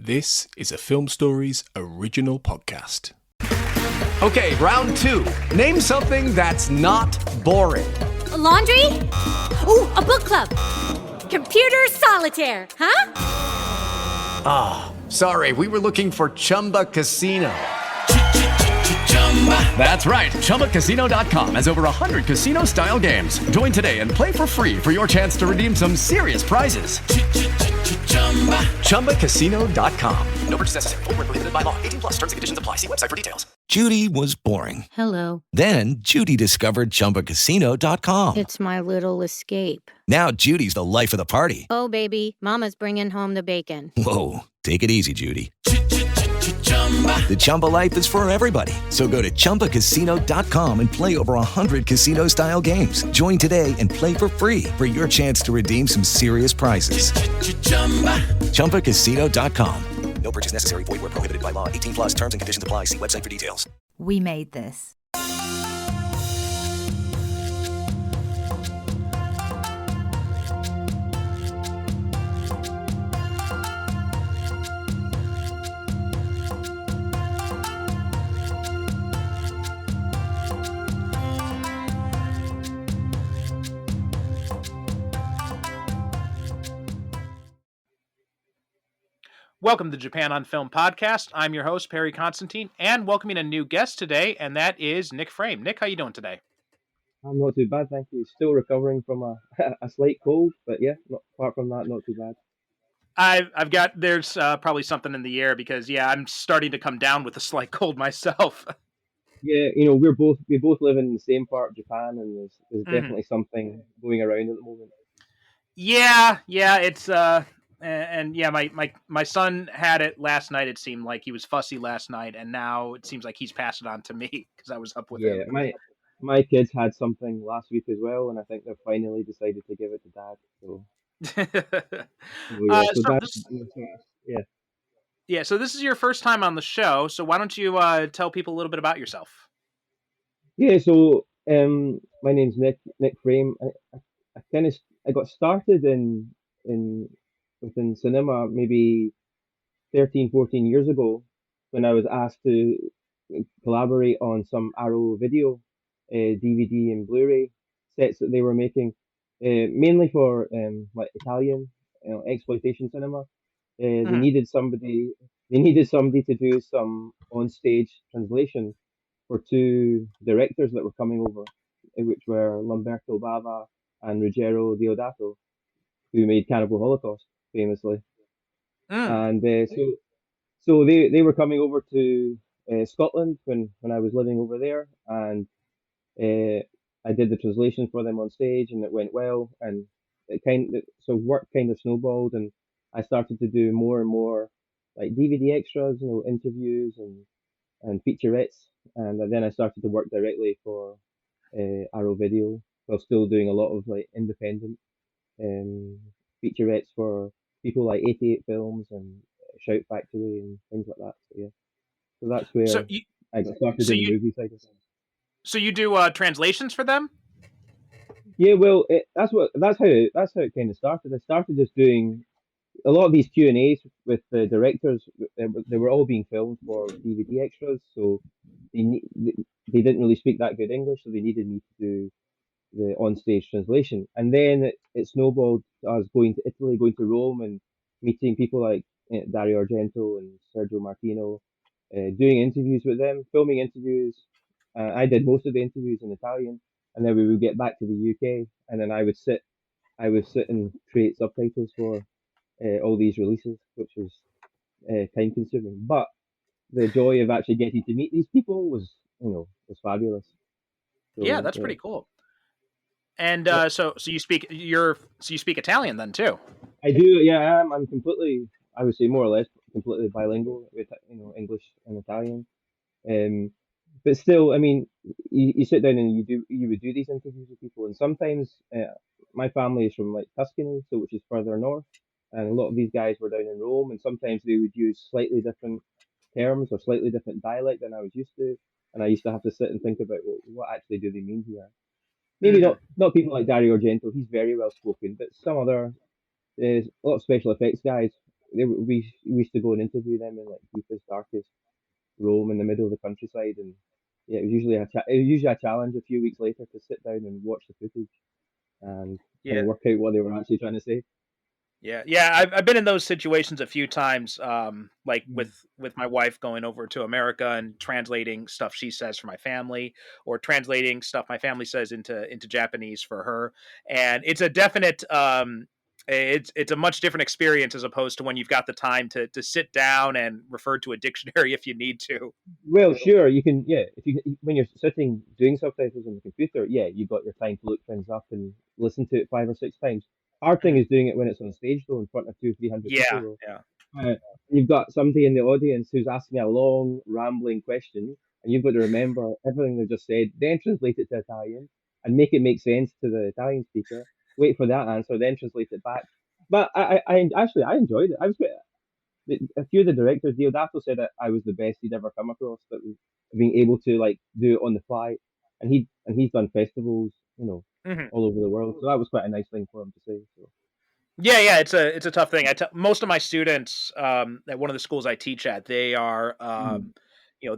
This is a Film Stories original podcast. Okay, round two. Name something that's not boring. A laundry? Ooh, a book club. Computer solitaire, huh? Sorry, we were looking for Chumba Casino. That's right. ChumbaCasino.com has over 100 casino-style games. Join today and play for free for your chance to redeem some serious prizes. ChumbaCasino.com. No purchase necessary. Void where prohibited by law. 18 plus. Terms and conditions apply. See website for details. Judy was boring. Hello. Then Judy discovered ChumbaCasino.com. It's my little escape. Now Judy's the life of the party. Oh, baby, mama's bringing home the bacon. Whoa, take it easy, Judy. The Chumba life is for everybody. So go to ChumbaCasino.com and play over 100 casino-style games. Join today and play for free for your chance to redeem some serious prizes. ChumbaCasino.com. No purchase necessary. Void where prohibited by law. 18 plus. Terms and conditions apply. See website for details. We made this. Welcome to Japan on Film Podcast. I'm your host, Perry Constantine, and welcoming a new guest today, and that is Nick Frame. Nick, how you doing today? I'm not too bad, thank you. Still recovering from a a slight cold, but yeah, apart from that, not too bad. There's probably something in the air because, I'm starting to come down with a slight cold myself. Yeah, we both live in the same part of Japan, and there's definitely something going around at the moment. It's my son had it last night. It seemed like he was fussy last night, and now it seems like he's passed it on to me because I was up with him. My kids had something last week as well, and I think they've finally decided to give it to Dad. So this is your first time on the show, so why don't you tell people a little bit about yourself? Yeah, so my name's Nick Frame. I got started within cinema maybe 13, 14 years ago when I was asked to collaborate on some Arrow video, DVD and Blu-ray sets that they were making, mainly for like Italian, exploitation cinema. They needed somebody to do some on-stage translation for two directors that were coming over, which were Lamberto Bava and Ruggero Deodato, who made Cannibal Holocaust famously. And so they were coming over to Scotland when I was living over there, and I did the translation for them on stage, and it went well, and work kind of snowballed, and I started to do more and more like DVD extras, interviews and featurettes, and then I started to work directly for Arrow Video while still doing a lot of like independent featurettes for people like 88 Films and Shout Factory and things like that. So that's where I got started in the movie side of things. So you do translations for them? Yeah, well, that's how it kind of started. I started just doing a lot of these Q&As with the directors. They were all being filmed for DVD extras, so they didn't really speak that good English, so they needed me to do the on-stage translation. And then it snowballed. I was going to Italy, going to Rome, and meeting people like Dario Argento and Sergio Martino, doing interviews with them, filming interviews. I did most of the interviews in Italian, and then we would get back to the UK, and then I would sit and create subtitles for all these releases, which was time consuming. But the joy of actually getting to meet these people was fabulous. So, that's pretty cool. And so you speak Italian then too? I do. Yeah, I'm completely. I would say more or less completely bilingual with English and Italian. But still, I mean, you sit down and you would do these interviews with people, and sometimes my family is from like Tuscany, so which is further north, and a lot of these guys were down in Rome, and sometimes they would use slightly different terms or slightly different dialect than I was used to, and I used to have to sit and think about, well, what actually do they mean here? Maybe not people like Dario Argento. He's very well spoken, but some other a lot of special effects guys we used to go and interview them in like deepest, darkest Rome in the middle of the countryside, and yeah, it was usually a challenge a few weeks later to sit down and watch the footage and kind Yeah. of work out what they were actually trying to say. Yeah. I've been in those situations a few times, like Mm. with my wife going over to America and translating stuff she says for my family, or translating stuff my family says into Japanese for her, and it's a definite it's a much different experience as opposed to when you've got the time to sit down and refer to a dictionary if you need to. Well, sure, you can. Yeah, if you when you're sitting doing subtitles on the computer, yeah, you've got your time to look things up and listen to it 5 or 6 times. Hard thing Mhm. is doing it when it's on stage though, in front of 200, 300 people Yeah, though. yeah. You've got somebody in the audience who's asking a long, rambling question, and you've got to remember everything they just said, then translate it to Italian and make sense to the Italian speaker. Wait for that answer, then translate it back. But I enjoyed it. I was a few of the directors, Deodato said that I was the best he'd ever come across. That was being able to like do it on the fly, and he's done festivals, Mhm. all over the world. So that was quite a nice thing for him to say. So. Yeah. It's a tough thing. Most of my students at one of the schools I teach at, they are Mm.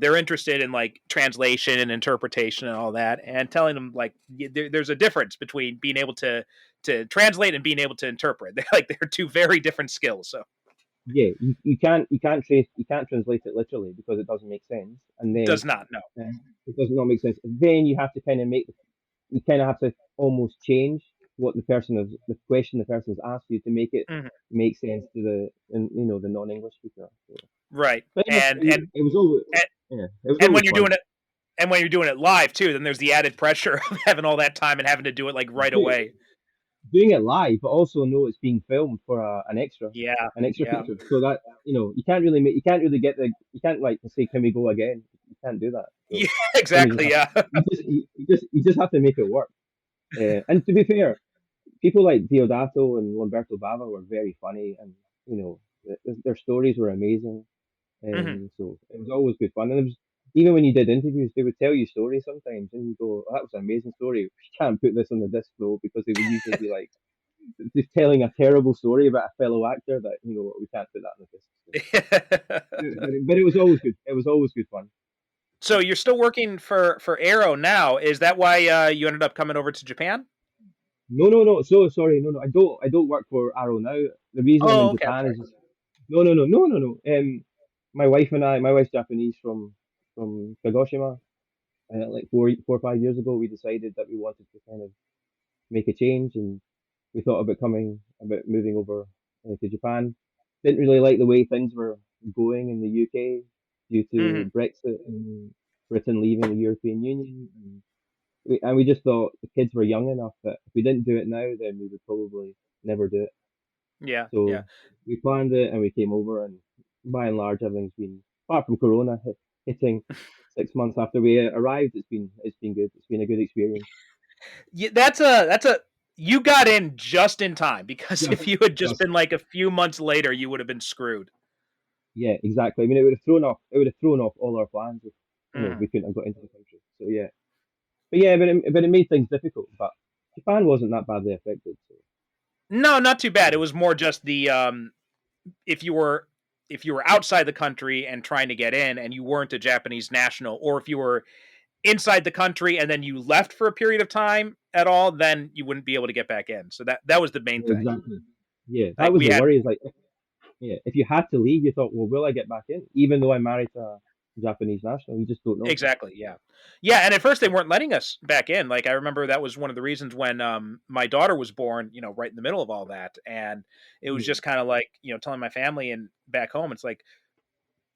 they're interested in like translation and interpretation and all that, and telling them like there's a difference between being able to translate and being able to interpret. They're two very different skills. So Yeah, you can't translate it literally because it doesn't make sense, and then does not know. it does not make sense. Then you have to kind of you kind of have to almost change what the question the person has asked you to make it Mhm. make sense to the non-English speaker. So, Right. but yeah, And and it was always and yeah, it was and always when you're fun. doing it and when you're doing it live too, then there's the added pressure of having all that time and having to do it like right Do- away. Doing it live, but also know it's being filmed for Yeah. an extra Yeah. feature, so that you can't like say, can we go again? You can't do that. Yeah, So then exactly. Yeah. you just have to make it work. And to be fair, people like Diodato and Lamberto Bava were very funny, and their stories were amazing. Mhm. So it was always good fun. And even when you did interviews, they would tell you stories sometimes, and you go, oh, "That was an amazing story. We can't put this on the disc though," because they would usually be like just telling a terrible story about a fellow actor that we can't put that on the disc. So, but it was always good. It was always good fun. So you're still working for Arrow now. Is that why you ended up coming over to Japan? No, no, no. So sorry. No, no. I don't work for Arrow now. The reason I'm Oh, in okay. I'm Japan sorry. is no, no, no, no, no, no. My wife's Japanese from Kagoshima. Like 4 or 5 years ago, we decided that we wanted to kind of make a change, and we thought about moving over to Japan. Didn't really like the way things were going in the UK due Mhm. to Brexit and Britain leaving the European Union. And we just thought the kids were young enough that if we didn't do it now, then we would probably never do it. Yeah. Yeah. So we planned it and we came over, and by and large, everything's been, apart from Corona hitting 6 months after we arrived, it's been good. It's been a good experience. Yeah, that's a you got in just in time, because Just, if you had just just been like a few months later, you would have been screwed. yeah, exactly. I mean, it would have thrown off all our plans if we Mhm. couldn't have got into the country. So yeah, but it made things difficult. But Japan wasn't that badly affected. So No, not too bad. It was more just the if you were if you were outside the country and trying to get in and you weren't a Japanese national, or if you were inside the country and then you left for a period of time at all, then you wouldn't be able to get back in. So that was the main yeah, thing. exactly. Yeah, that Like was we the had worry. Is like, yeah, if you had to leave, you thought, well, will I get back in? Even though I'm married to a Japanese national, you just don't know. Exactly, yeah. Yeah, and at first they weren't letting us back in. Like I remember that was one of the reasons when my daughter was born, right in the middle of all that. And it was Yeah, just kind of like, telling my family and back home, it's like,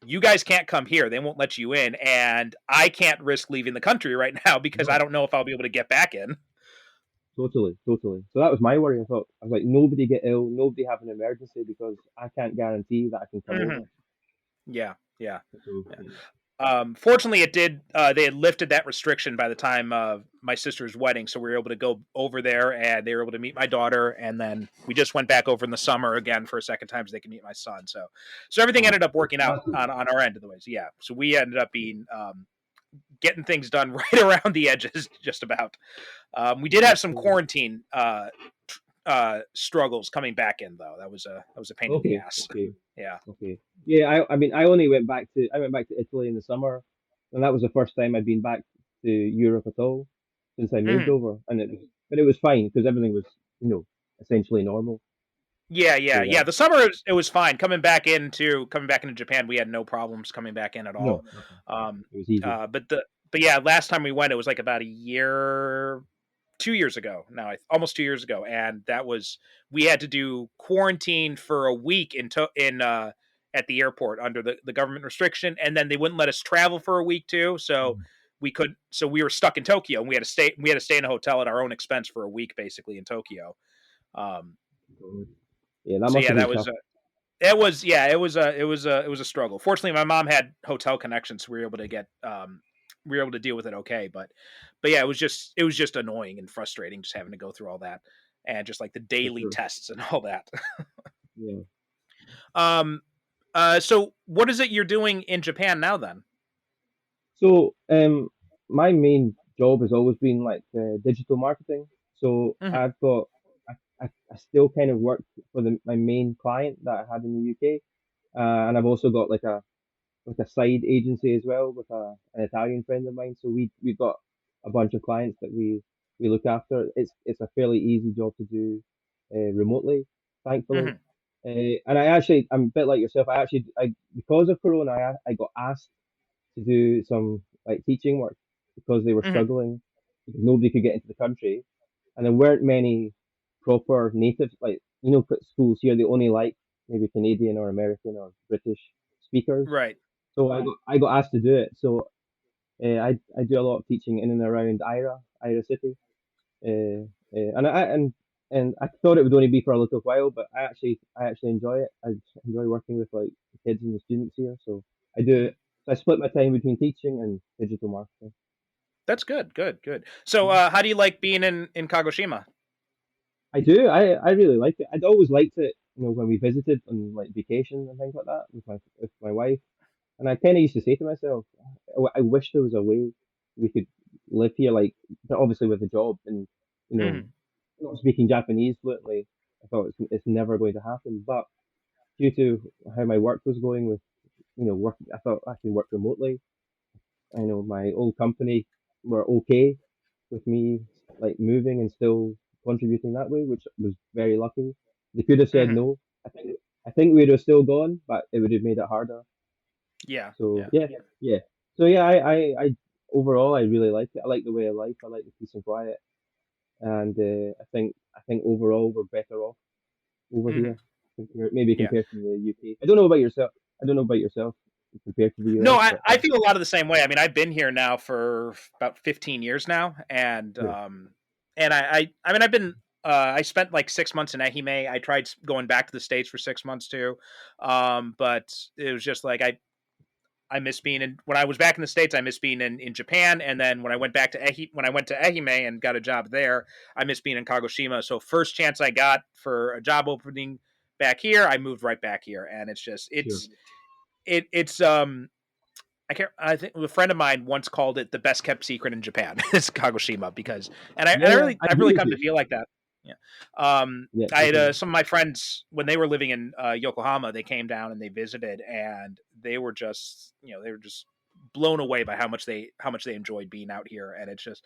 you guys can't come here. They won't let you in, and I can't risk leaving the country right now because I no, don't know if I'll be able to get back in. totally, totally. So that was my worry. I was like, nobody get ill, nobody have an emergency because I can't guarantee that I can come over. Mhm. Yeah, yeah. So Yeah. yeah, Fortunately, it did. They had lifted that restriction by the time of my sister's wedding, so we were able to go over there, and they were able to meet my daughter. And then we just went back over in the summer again for a second time so they could meet my son. So everything ended up working out that's good. on our end of the ways. Yeah. So we ended up being getting things done right around the edges, just about. We did have some quarantine struggles coming back in though. That was a pain in the Okay, ass. okay, Yeah. okay. Yeah, I mean, I went back to Italy in the summer, and that was the first time I'd been back to Europe at all since I moved Mhm. over, and but it was fine because everything was, you know, essentially normal. Yeah, yeah, So yeah. The summer it was fine. Coming back into Japan, we had no problems coming back in at all. no, nothing. Um, It was easy. but yeah, last time we went, it was like about a year, 2 years ago now, almost 2 years ago, and we had to do quarantine for a week at the airport under the government restriction, and then they wouldn't let us travel for a week too. So we were stuck in Tokyo, and we had to stay in a hotel at our own expense for a week, basically in Tokyo. Um, God. Yeah, that so must yeah, have been tough. it was a struggle. Fortunately, my mom had hotel connections, so we were able to deal with it okay. But yeah, it was just annoying and frustrating just having to go through all that and just like the For daily sure. tests and all that. Yeah. um, so what is it you're doing in Japan now then? So, my main job has always been like digital marketing. So Hmm. I still kind of work for my main client that I had in the UK, and I've also got like a side agency as well with an Italian friend of mine. So we've got a bunch of clients that we look after. It's a fairly easy job to do remotely, thankfully. Hmm. And I'm a bit like yourself. I because of Corona, I got asked to do some like teaching work because they were Hmm. struggling because nobody could get into the country, and there weren't many proper native like schools here. They only like maybe Canadian or American or British speakers. Right. So I got asked to do it. So I do a lot of teaching in and around Ira City, and I thought it would only be for a little while, but I actually enjoy it. I enjoy working with like the kids and the students here. So I do it. So I split my time between teaching and digital marketing. That's good. Good. Good. So, Mhm. how do you like being in Kagoshima? I do. I really like it. I'd always liked it, when we visited on like vacation and things like that with my wife. And I kind of used to say to myself, I wish there was a way we could live here, like obviously with a job and you know Hmm. not speaking Japanese fluently. I thought it's never going to happen. But due to how my work was going with work, I thought I can work remotely. I know my old company were okay with me like moving and still contributing that way, which was very lucky. They could have said Hmm. no. I think we'd have still gone, but it would have made it harder. Yeah. So Yeah. yeah, yeah. So yeah, I overall I really like it. I like the way of life. I like the peace and quiet, and I think overall we're better off over Hmm. here maybe Yeah. compared to the UK. I don't know about yourself. I don't know about yourself compared to the No, US, I, but I feel a lot of the same way. I mean, I've been here now for about 15 years now, and yeah, I've been I spent like 6 months in Ehime. I tried going back to the States for 6 months too, but it was just like I miss being in when I was back in the States. I miss being in Japan, and then when I went back to when I went to Ehime and got a job there, I miss being in Kagoshima. So first chance I got for a job opening back here, I moved right back here, and it's just sure. it's I can't. I think a friend of mine once called it the best kept secret in Japan. It's Kagoshima because, and I, and Yeah, I yeah, really, I I've agree really with come to you. feel like that. Yeah. Yeah, I had definitely. some of my friends when they were living in Yokohama. They came down and they visited, and they were just blown away by how much they enjoyed being out here. And it's just,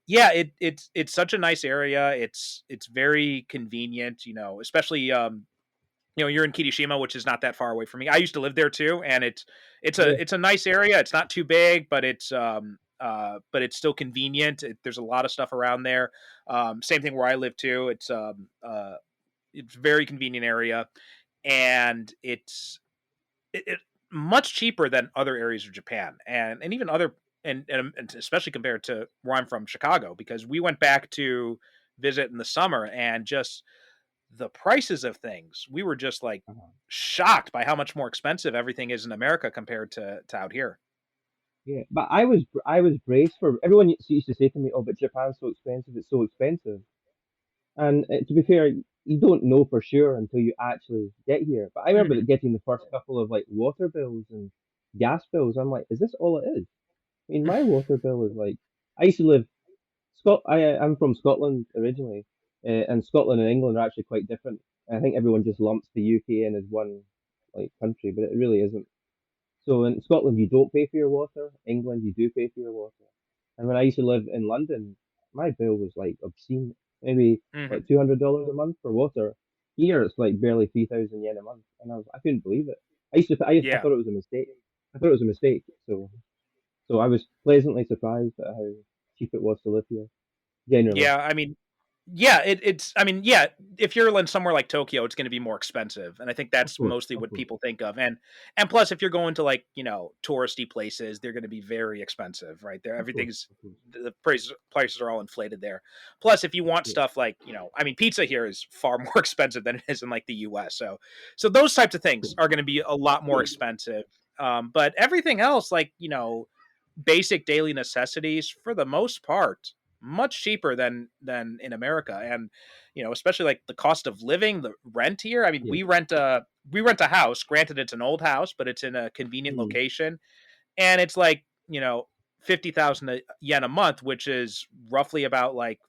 yeah, it's such a nice area. It's very convenient. Especially you're in Kirishima, which is not that far away from me. I used to live there too, and it's Yeah, a nice area. It's not too big, but it's still convenient. There's a lot of stuff around there. Same thing where I live too. It's very convenient area, and it much cheaper than other areas of Japan, and even other and especially compared to where I'm from, Chicago, because we went back to visit in the summer and just the prices of things, we were just like uh-huh. shocked by how much more expensive everything is in America compared to out here. Yeah. But I was braced for everyone used to say to me, "Oh, but Japan's so expensive. It's so expensive." And to be fair, you don't know for sure until you actually get here. But I remember Mhm. getting the first couple of like water bills and gas bills. I'm like, is this all it is? I mean, my water bill is like, I used to live I'm from Scotland originally, And Scotland and England are actually quite different. I think everyone just lumps the UK in as one like country, but it really isn't. So in Scotland, you don't pay for your water. England, you do pay for your water. And when I used to live in London, my bill was like obscene, maybe Hmm. like $200 a month for water. Here, it's like barely 3,000 yen a month, and I couldn't believe it. I Yeah. thought it was a mistake. I thought it was a mistake. So I was pleasantly surprised at how cheap it was to live here, generally. Yeah, I mean, yeah, it's. I mean, yeah, if you're in somewhere like Tokyo, it's going to be more expensive, and I think Of that's course, mostly of what course. people think of. And plus, if you're going to like touristy places, they're going to be very expensive, right? There, Of course, everything's of course. the prices are all inflated there. Plus, if you want Yeah. stuff like I mean, pizza here is far more expensive than it is in like the U.S. So those types of things are going to be a lot more expensive. But everything else, like basic daily necessities, for the most part, much cheaper than in America. And especially like the cost of living, the rent here. I mean, Yeah. we rent a house. Granted, it's an old house, but it's in a convenient Mm. location, and it's like 50,000 yen a month, which is roughly about like,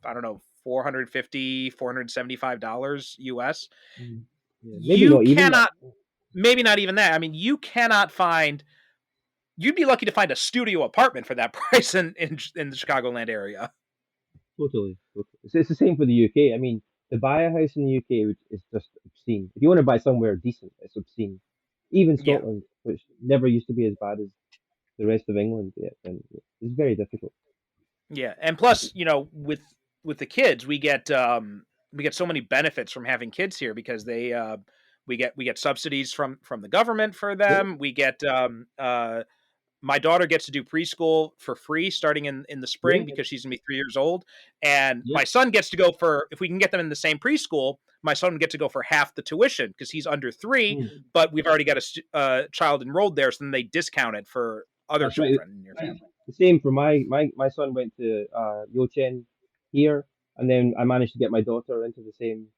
I don't know, $475 US. Mm. Yeah. Maybe You not even that. cannot, maybe not even that. I mean, you cannot find. You'd be lucky to find a studio apartment for that price in the Chicagoland area. Totally. Totally. It's the same for the UK. I mean, to buy a house in the UK is just obscene. If you want to buy somewhere decent, it's obscene. Even Yeah. Scotland, which never used to be as bad as the rest of England, yeah, and it's very difficult. Yeah, and plus, with the kids, we get so many benefits from having kids here because we get subsidies from the government for Yeah. them. We get my daughter gets to do preschool for free starting in the Yeah. spring because she's gonna be 3 years old, and Yeah. my son gets to go for, if we can get them in the same preschool, my son would get to go for half the tuition because he's under 3, Mm. but we've already got a child enrolled there, so then they discount it for other That's right. children in your family. The same for my son went to Yochen here, and then I managed to get my daughter into the same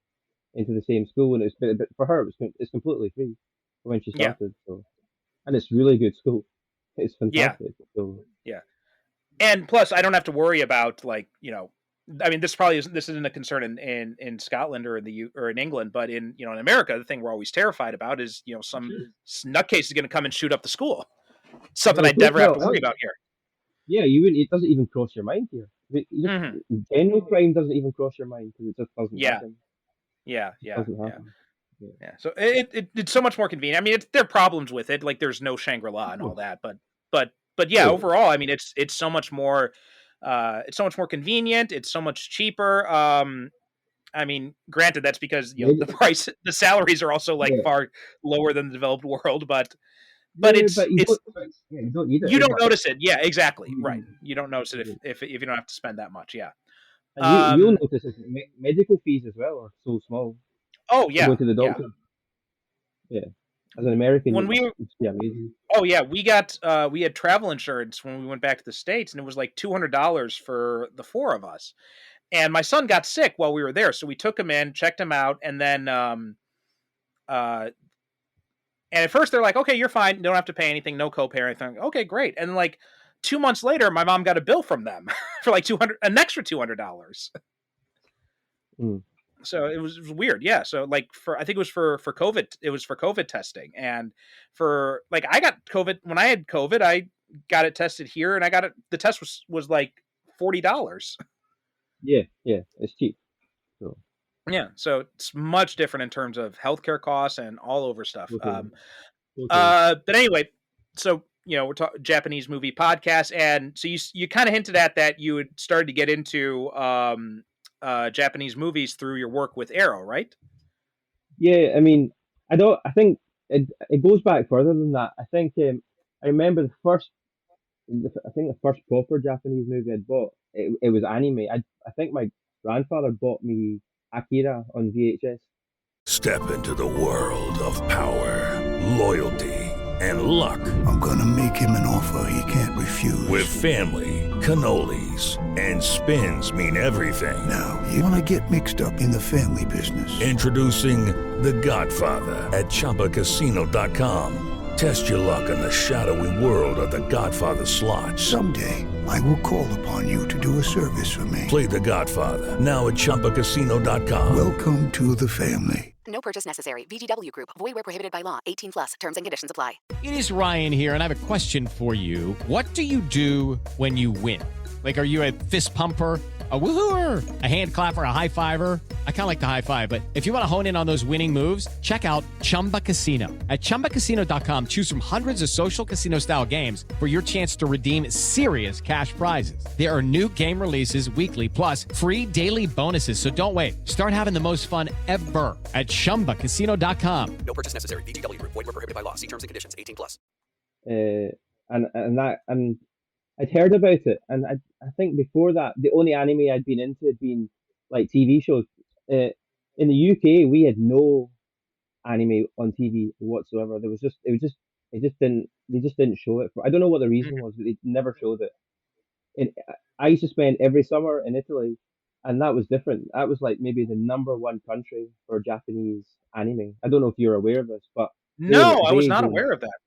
school, and but for her it's completely free when she Yeah, started. So and it's really good school. It's yeah. fantastic. So Yeah. And plus, I don't have to worry about like, I mean, this isn't a concern in Scotland or or in England, but in America, the thing we're always terrified about is, some nutcase is going to come and shoot up the school. Something well, I'd never have to well, worry about here. yeah, you wouldn't. It doesn't even cross your mind here. Hmm. General crime doesn't even cross your mind because it just doesn't Yeah. happen. Yeah. It Yeah. doesn't Yeah. happen. Yeah. Yeah. So it's so much more convenient. I mean, there are problems with it. Like there's no Shangri-La Of and all course. that, but yeah, Oh, overall, I mean, it's so much more, it's so much more convenient. It's so much cheaper. I mean, granted, that's because maybe, the salaries are also like yeah, far lower than the developed world, but yeah, it's but it's you don't need it you as don't much. notice it. Yeah, exactly. Right. Mm, You don't notice it yeah. if you don't have to spend that much. Yeah. And you'll Um. notice that medical fees as well are so small Oh to go yeah. to the Yeah. doctor. Yeah, as an American, When we it's yeah, amazing. Oh yeah, we had travel insurance when we went back to the States, and it was like $200 for the four of us. And my son got sick while we were there, so we took him in, checked him out, and then uh and at first they're like, "Okay, you're fine. You don't have to pay anything, no copay or anything." Okay, great. And like 2 months later, my mom got a bill from them for like an extra $200. Mm. So it was weird, yeah. So like I think it was for COVID. It was for COVID testing, and for like I got COVID when I had COVID. I got it tested here, and I got it. The test was like $40. Yeah, yeah, it's cheap. So Yeah, so it's much different in terms of healthcare costs and all over stuff. totally, totally. But anyway, so we're talking Japanese movie podcast, and so you kind of hinted at that you had started to get into Japanese movies through your work with Arrow, right? Yeah, I mean, I don't. I think it goes back further than that. I think I remember I think the first proper Japanese movie I'd bought. It was anime. I think my grandfather bought me Akira on VHS. Step into the world of power, loyalty, and luck. I'm gonna make him an offer he can't refuse. With family, cannolis, and spins mean everything. Now, you wanna get mixed up in the family business. Introducing The Godfather at ChumbaCasino.com. Test your luck in the shadowy world of The Godfather slot. Someday, I will call upon you to do a service for me. Play The Godfather now at ChumbaCasino.com. Welcome to the family. No purchase necessary. VGW Group. Void where prohibited by law. 18 plus. Terms and conditions apply. It is Ryan here, and I have a question for you. What do you do when you win? Like, are you a fist pumper, a woohooer, a hand clapper, a high fiver? I kind of like the high five, but if you want to hone in on those winning moves, check out Chumba Casino. At ChumbaCasino.com, choose from hundreds of social casino-style games for your chance to redeem serious cash prizes. There are new game releases weekly, plus free daily bonuses. So don't wait. Start having the most fun ever at ChumbaCasino.com. No purchase necessary. VGW Group. Void where prohibited by law. See terms and conditions. 18 plus. And I'd heard about it, and I think before that, the only anime I'd been into had been like TV shows. In the UK, we had no anime on TV whatsoever. There was just they just didn't show it. I don't know what the reason was, but they never showed it. And I used to spend every summer in Italy, and that was different. That was like maybe the number one country for Japanese anime. I don't know if you're aware of this, but No, I was not aware of that.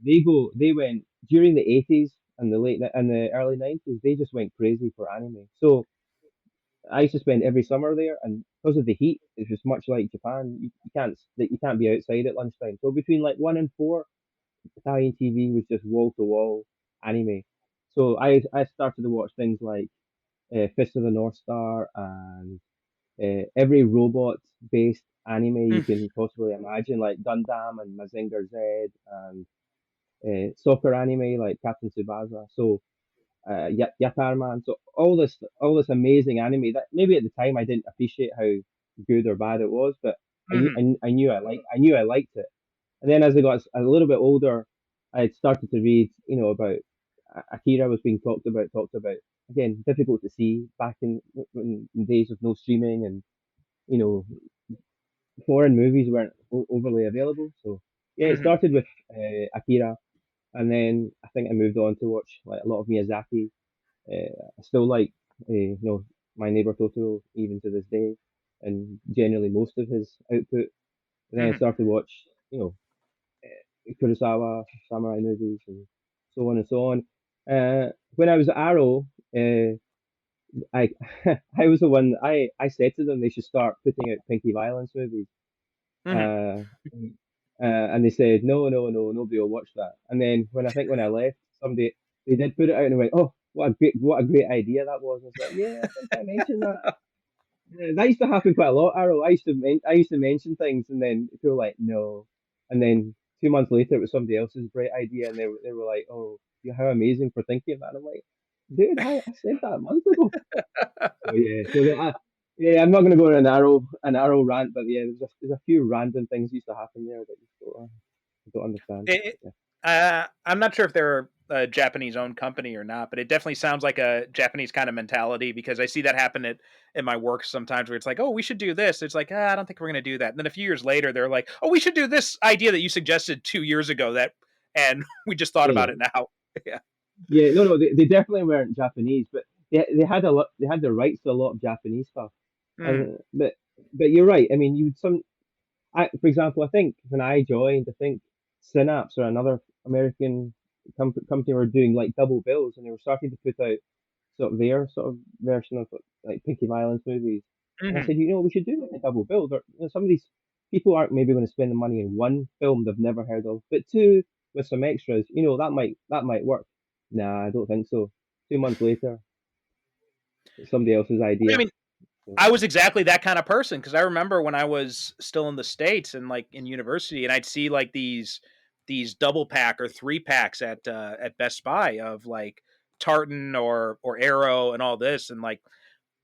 they went during the 80s and the early 90s. They just went crazy for anime. So I used to spend every summer there, and because of the heat, it's just much like Japan. You can't be outside at lunchtime. So between like 1 and 4, Italian TV was just wall to wall anime. So I started to watch things like Fist of the North Star and every robot based anime you can possibly imagine, like Gundam and Mazinger Z, and soccer anime like Captain Tsubasa. So Yatarman. So all this amazing anime that maybe at the time I didn't appreciate how good or bad it was, but I knew I liked it. And then as I got a little bit older, I had started to read, about Akira was being talked about. Again, difficult to see back in days of no streaming, and you know foreign movies weren't overly available. So yeah, it started with Akira, and then I think I moved on to watch like a lot of Miyazaki. I still like My Neighbor Totoro even to this day, and generally most of his output. And then I started to watch Kurosawa samurai movies and so on and so on. When I was at Arrow, I I was the one I said to them they should start putting out Pinky Violence movies. Uh, and they said nobody will watch that. And then when I left, somebody they did put it out and I went, oh, what a great idea that was. And I was like, yeah, I think I mentioned that. That used to happen quite a lot, Arrow. I used to mention things and then people were like, no. And then 2 months later, it was somebody else's great idea, and they were like, oh, how amazing for thinking of that. And I'm like, dude, I said that a month ago. So I'm not going to go on an Arrow rant, but yeah, there's a few random things used to happen there that you don't understand. I'm not sure if they're a Japanese-owned company or not, but it definitely sounds like a Japanese kind of mentality, because I see that happen at my work sometimes, where it's like, oh, we should do this. It's like, I don't think we're going to do that. And then a few years later, they're like, oh, we should do this idea that you suggested 2 years ago, and we just thought about it now. Yeah. Yeah, no, they definitely weren't Japanese, but they had the rights to a lot of Japanese stuff. But you're right. I mean, for example, I think when I joined, I think Synapse or another American company were doing like double bills, and they were starting to put out sort of their sort of version of like Pinky Violence movies. And I said, we should do like a double bill. Some of these people aren't maybe going to spend the money in one film they've never heard of, but two with some extras. That might work. Nah, I don't think so. 2 months later, it's somebody else's idea. I mean, I was exactly that kind of person, because I remember when I was still in the States and like in university, and I'd see like these double pack or 3-packs at Best Buy of like Tartan or Arrow and all this, and like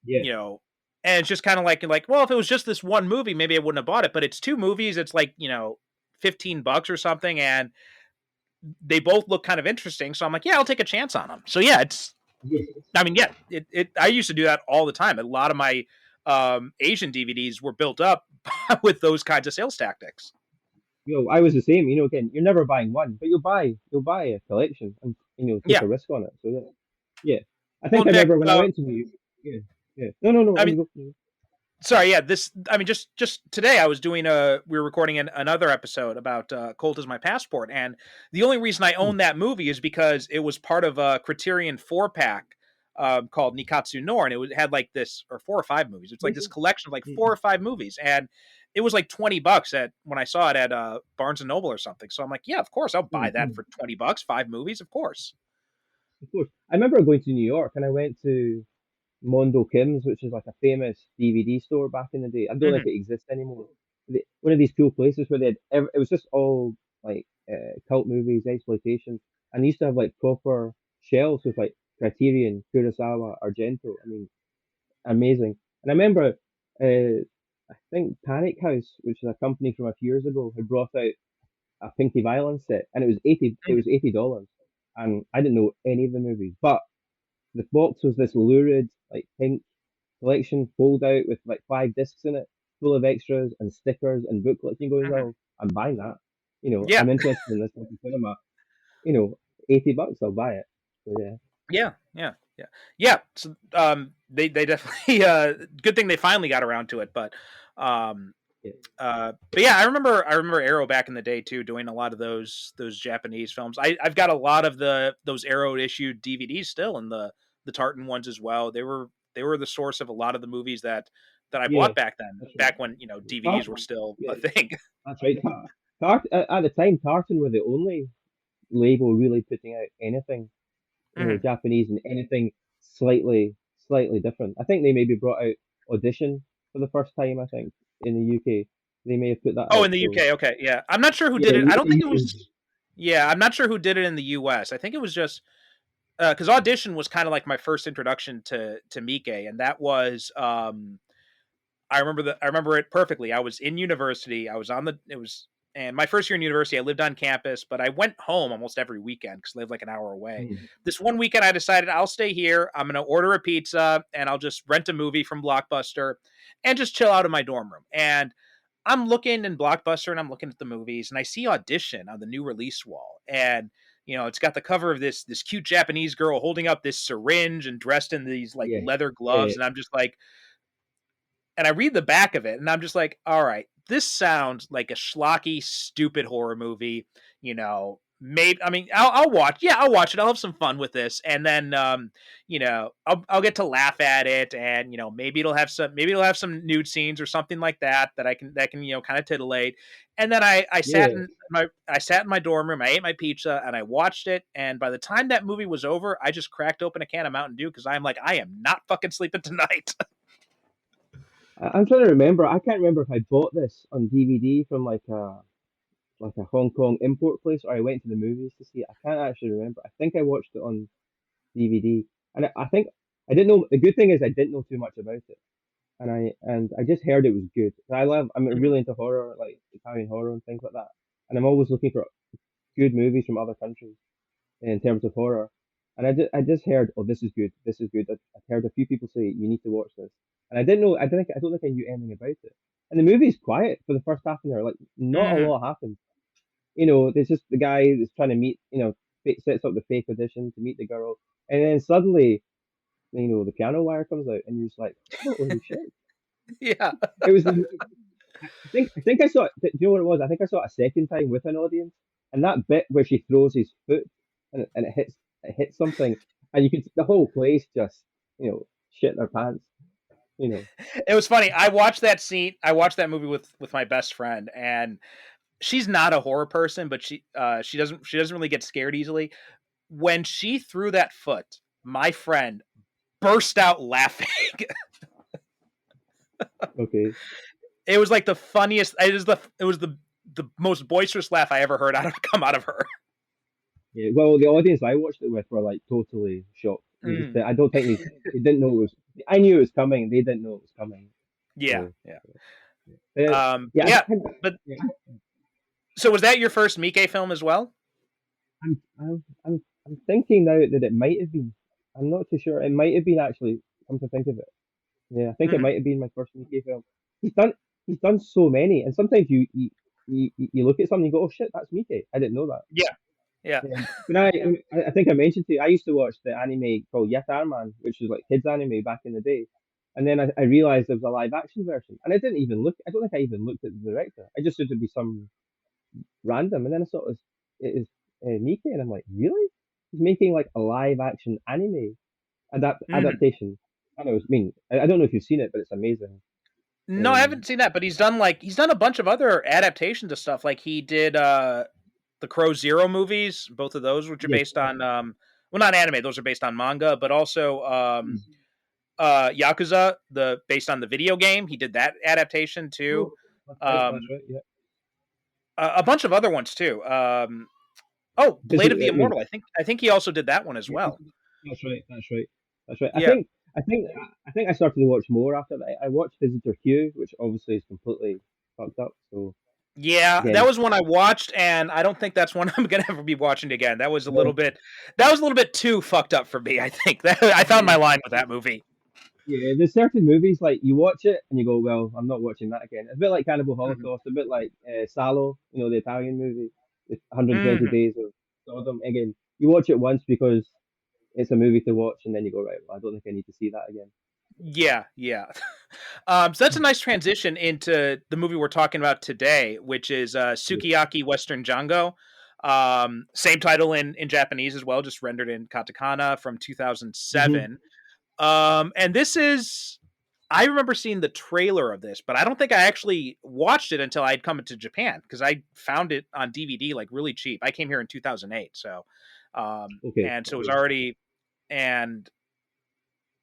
and it's just kind of like, well, if it was just this one movie, maybe I wouldn't have bought it, but it's 2 movies, it's like $15 or something, and they both look kind of interesting, so I'm like, yeah, I'll take a chance on them. So yeah, I used to do that all the time. A lot of my Asian DVDs were built up with those kinds of sales tactics. I was the same. Again, you're never buying one, but you'll buy a collection and take a risk on it. So yeah. I think I remember when I went to you. Yeah. No. Sorry, yeah. I mean, just today I was doing we were recording another episode about Cold as My Passport, and the only reason I own that movie is because it was part of a Criterion 4-pack called Nikatsu no, and had like this, or 4 or 5 movies. It's like this collection of like 4 or 5 movies, and it was like $20 when I saw it at Barnes and Noble or something. So I'm like, yeah, of course I'll buy that for $20, 5 movies, of course. Of course. I remember going to New York and I went to Mondo Kim's, which is like a famous DVD store back in the day. I don't think Mhm. it exists anymore. One of these cool places where it was just all like cult movies, exploitation, and they used to have like proper shelves with like Criterion, Kurosawa, Argento. I mean, amazing. And I remember, I think Panic House, which is a company from a few years ago, had brought out a Pinky Violence set, and it was $80, and I didn't know any of the movies, but the box was this lurid, like pink collection, fold out with like 5 discs in it, full of extras and stickers and booklets. And you go, Mhm. well, I'm buying that. Yeah, I'm interested in this type of cinema. You know, $80, I'll buy it. So yeah. yeah. So they definitely good thing they finally got around to it, um Yeah. but yeah, I remember Arrow back in the day too, doing a lot of those Japanese films. I've got a lot of those Arrow issued DVDs still, and the tartan ones as well. They were the source of a lot of the movies that I Yeah, bought back then, that's right. back when DVDs were Tartan. still Yeah, a thing. that's right. At the time, Tartan were the only label really putting out anything, Mhm. Japanese and anything slightly different. I think they maybe brought out Audition for the first time, I think, in the UK. They may have put that Oh, out. in the So UK, okay, yeah. I'm not sure who yeah, did it. I don't think it UK. was. Yeah, I'm not sure who did it in the US. I think it was just because Audition was kind of like my first introduction to Miike, and that was I remember it perfectly. I was in university. I was on the it was and my first year in university, I lived on campus, but I went home almost every weekend because I lived like an hour away. Mm. This one weekend, I decided I'll stay here. I'm gonna order a pizza and I'll just rent a movie from Blockbuster and just chill out in my dorm room. And I'm looking in Blockbuster and I'm looking at the movies and I see Audition on the new release wall. And it's got the cover of this cute Japanese girl holding up this syringe and dressed in these like Yeah, leather yeah, gloves. And I'm just like, and I read the back of it and I'm just like, all right, this sounds like a schlocky, stupid horror movie. Maybe I mean I'll watch. Yeah, I'll watch it. I'll have some fun with this, and then I'll get to laugh at it, and maybe it'll have some nude scenes or something like that can kind of titillate. And then I sat yeah. in my dorm room. I ate my pizza and I watched it. And by the time that movie was over, I just cracked open a can of Mountain Dew because I'm like, I am not fucking sleeping tonight. I'm trying to remember. I can't remember if I bought this on DVD from like a Hong Kong import place, or I went to the movies to see it. I can't actually remember. I think I watched it on DVD, and I think I didn't know. The good thing is I didn't know too much about it, and I just heard it was good. And I'm really into horror, like Italian horror and things like that, and I'm always looking for good movies from other countries in terms of horror. And I just heard, oh, this is good, this is good. I've heard a few people say you need to watch this, and I didn't know. I don't think I knew anything about it. And the movie's quiet for the first half an hour. Like not a Mhm. lot happens. There's just the guy that's trying to meet. Sets up the fake audition to meet the girl, and then suddenly, the piano wire comes out, and you're just like, holy shit! Yeah. It was. I think I saw it. Do you know what it was? I think I saw it a second time with an audience, and that bit where she throws his foot and it hits something, and you can the whole place just shit their pants. You know. It was funny. I watched that scene. I watched that movie with my best friend, and she's not a horror person, but she doesn't really get scared easily. When she threw that foot, my friend burst out laughing. Okay. It was like the funniest. It was the most boisterous laugh I ever heard come out of her. Yeah. Well, the audience I watched it with were like totally shocked. Mm. I don't think they didn't know it was. I knew it was coming. They didn't know it was coming. Yeah, So, yeah. yeah. Yeah, but Yeah. so was that your first Miike film as well? I'm thinking now that it might have been. I'm not too sure. It might have been actually. Come to think of it, yeah, I think it Mhm. might have been my first Mickey film. He's done he's done so many, and sometimes you look at something and go, oh shit, that's Mickey. I didn't know that. Yeah, yeah. But I think I mentioned to you, I used to watch the anime called Yatarman, which was like kids anime back in the day, And then I realized there was a live action version, and I didn't even look. I don't think I even looked at the director. I just thought it'd be some random, and then I saw it was Miike, and I'm like, really? He's making like a live action anime Mhm. adaptation. I know, I don't know if you've seen it, but it's amazing. No, I Um, haven't seen that, but he's done a bunch of other adaptations of stuff. Like he did the Crow Zero movies, both of those which are yes, based on well, not anime, those are based on manga, but also yes. Yakuza, the based on the video game. He did that adaptation too. Oh, that's right. That's Um right. Yeah. a bunch of other ones too. Oh, Because Blade of the I mean, Immortal. I think he also did that one as yeah, well. that's right. That's right. That's right. I Yeah. think. I think. I think I started to watch more after that. I watched Visitor Q, which obviously is completely fucked up. So Yeah, that again, was one I watched, and I don't think that's one I'm gonna ever be watching again. no. That was a little bit too fucked up for me. I think that I found my line with that movie. Yeah, there's certain movies like you watch it and you go, well, I'm not watching that again. It's a bit like Cannibal Mhm. Holocaust, a bit like Salo, the Italian movie, the 120 Mhm. Days of Sodom. Again, you watch it once because it's a movie to watch, and then you go, right, well, I don't think I need to see that again. Yeah, yeah. So that's a nice transition into the movie we're talking about today, which is Yeah. Sukiyaki Western Django. Same title in Japanese as well, just rendered in katakana from Hmm. 2007. And this is I remember seeing the trailer of this, but I don't think I actually watched it until I'd come to Japan because I found it on DVD like really cheap. I came here in 2008, so Okay. and so it was Okay. already and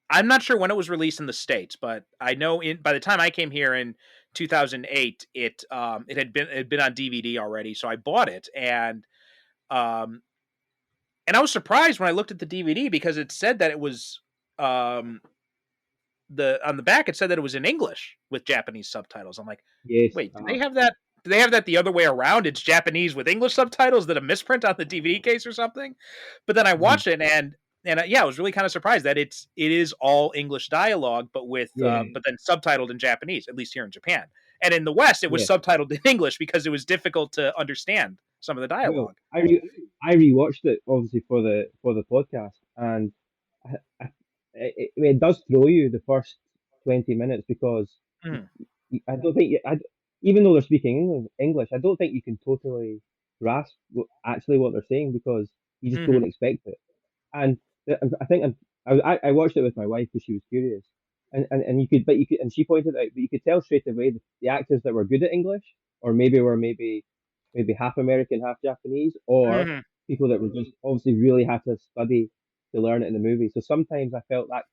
I'm not sure when it was released in the States, but I know in by the time I came here in 2008, it had been on DVD already, so I bought it um and I was surprised when I looked at the DVD because it said that it was um the on the back it said that it was in English with Japanese subtitles. I'm like, Yes. wait, do they have that? Do they have that the other way around? It's Japanese with English subtitles that a misprint on the DVD case or something. But then I Mhm. watched it and yeah, I was really kind of surprised that it is all English dialogue, but with Yeah. but then subtitled in Japanese, at least here in Japan. And in the West, it was Yeah. subtitled in English because it was difficult to understand some of the Well, dialogue. I rewatched it obviously for the podcast, and I, I, it does throw you the first 20 minutes because Mhm. I don't think even though they're speaking English, I don't think you can totally grasp actually what they're saying because you just don't Mhm. expect it. And I think I watched it with my wife because she was curious, and and she pointed out that you could tell straight away the actors that were good at English, or maybe half American, half Japanese, or Mhm. people that were just obviously really had to study to learn it in the movie. So sometimes I felt that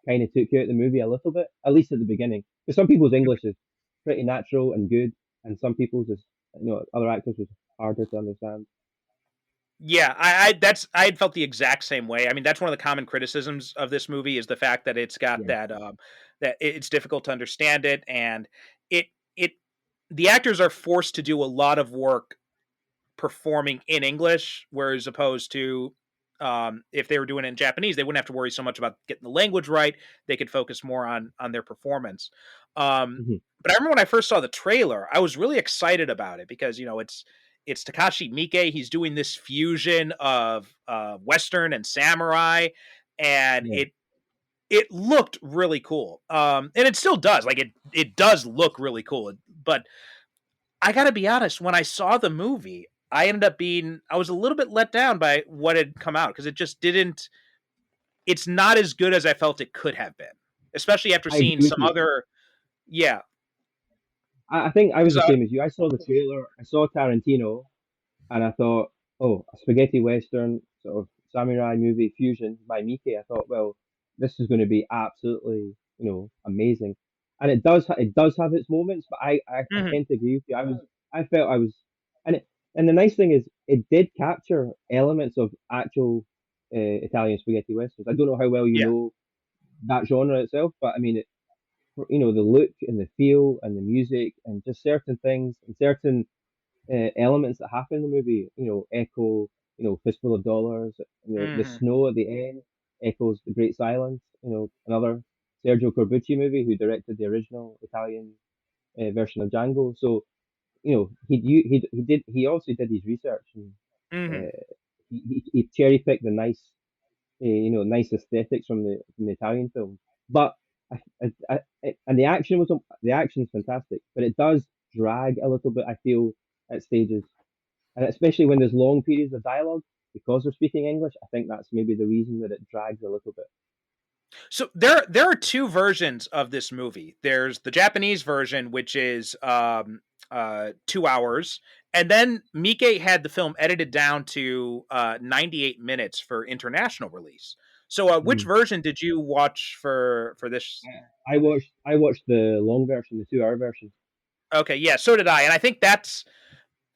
kind of took you out of the movie a little bit, at least at the beginning. Because some people's English is pretty natural and good, and some people's is, other actors was harder to understand. Yeah, I had felt the exact same way. I mean, that's one of the common criticisms of this movie is the fact that it's got Yeah. that it's difficult to understand it, and it it the actors are forced to do a lot of work performing in English, whereas opposed to if they were doing it in Japanese, they wouldn't have to worry so much about getting the language right. They could focus more on their performance. Um, Hmm. but I remember when I first saw the trailer, I was really excited about it because it's Takashi Miike. He's doing this fusion of Western and samurai, and Yeah. it looked really cool. And it still does. Like it does look really cool. But I gotta be honest, when I saw the movie, I was a little bit let down by what had come out because it just didn't. It's not as good as I felt it could have been, especially after I agree seeing with some you. other. Yeah, I think I was because the same as you. I saw the trailer, I saw Tarantino, and I thought, oh, a spaghetti western sort of samurai movie fusion by Miike. I thought, well, this is going to be absolutely, amazing. And it does have its moments, but I mhm, tend to agree with you. I felt I was, and and the nice thing is, it did capture elements of actual Italian spaghetti westerns. I don't know how well you yeah, know that genre itself, but I mean, the look and the feel and the music and just certain things and certain elements that happen in the movie. Echo, Fistful of Dollars. The mhm, snow at the end echoes The Great Silence. Another Sergio Corbucci movie who directed the original Italian version of Django. So he also did his research and mhm, uh, he cherry picked the nice nice aesthetics from the Italian film. But And the action's fantastic, but it does drag a little bit. I feel at stages, and especially when there's long periods of dialogue because they're speaking English. I think that's maybe the reason that it drags a little bit. So there are two versions of this movie. There's the Japanese version, which is 2 hours, and then Miike had the film edited down to 98 minutes for international release. So which version did you watch for this? I watched the long version, the 2 hour version. Okay, yeah, so did I, and I think that's.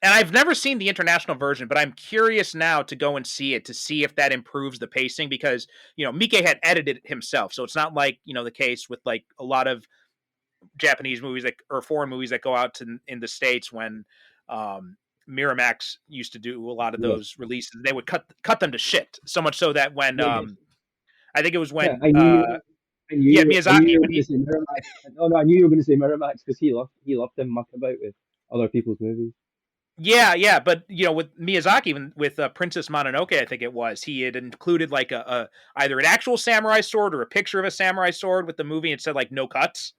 And I've never seen the international version, but I'm curious now to go and see it to see if that improves the pacing because, Miike had edited it himself. So it's not like, the case with like a lot of Japanese movies or foreign movies that go out in the States when Miramax used to do a lot of those releases. They would cut them to shit. So much so that when I think it was when Miyazaki. I knew you were going to say Miramax because he loved to muck about with other people's movies. Yeah, but with Miyazaki, even with Princess Mononoke, I think it was, he had included like a either an actual samurai sword or a picture of a samurai sword with the movie. And it said like no cuts.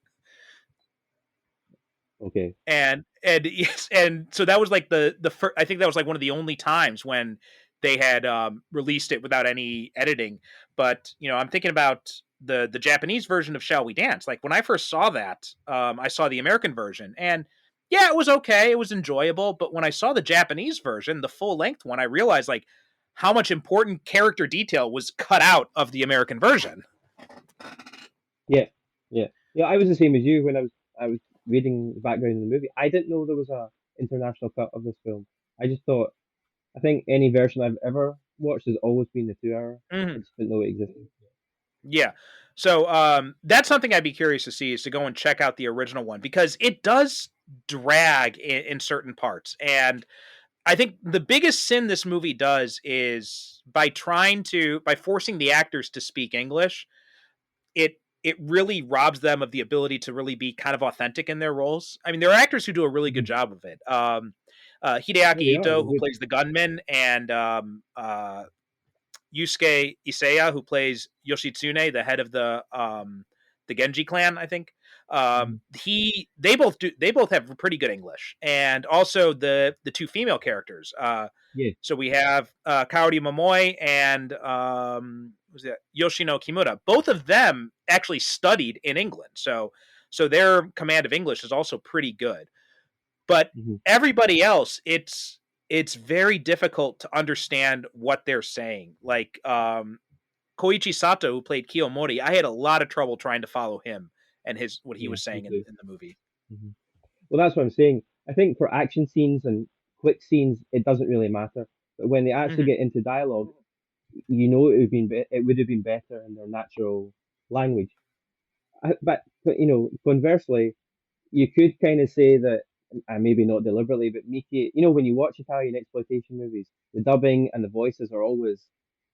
Okay. And yes, and so that was like the first, I think that was like one of the only times when they had released it without any editing. But I'm thinking about the Japanese version of Shall We Dance. Like when I first saw that, I saw the American version and. Yeah, it was okay. It was enjoyable. But when I saw the Japanese version, the full length one, I realized like how much important character detail was cut out of the American version. Yeah. I was the same as you when I was reading the background of the movie. I didn't know there was a international cut of this film. I just thought, I think any version I've ever watched has always been the 2 hour. I just didn't know it existed. Yeah. So that's something I'd be curious to see is to go and check out the original one because it does drag in certain parts. And I think the biggest sin this movie does is by forcing the actors to speak English, it really robs them of the ability to really be kind of authentic in their roles. I mean, there are actors who do a really good job of it. Hideaki Ito, who plays the gunman, and Yusuke Isaya, who plays Yoshitsune, the head of the Genji clan, I think. They both have pretty good English, and also the two female characters. So we have Kaori Momoi and Yoshino Kimura. Both of them actually studied in England, so their command of English is also pretty good. But everybody else, it's very difficult to understand what they're saying. Like Koichi Sato, who played Kiyomori, I had a lot of trouble trying to follow him and what he was saying in the movie. Well, that's what I'm saying. I think for action scenes and quick scenes, it doesn't really matter. But when they actually get into dialogue, it would have been better in their natural language. But conversely, you could kind of say that, and maybe not deliberately, but Miike, when you watch Italian exploitation movies, the dubbing and the voices are always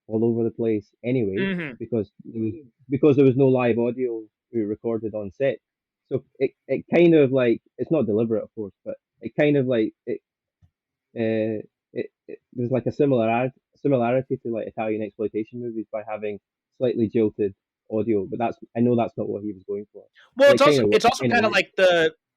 all over the place anyway, because there was no live audio recorded on set. So it kind of like, it's not deliberate, of course, but it kind of like there's like a similarity to like Italian exploitation movies by having slightly jilted audio, but I know that's not what he was going for. Well, it's also kind of like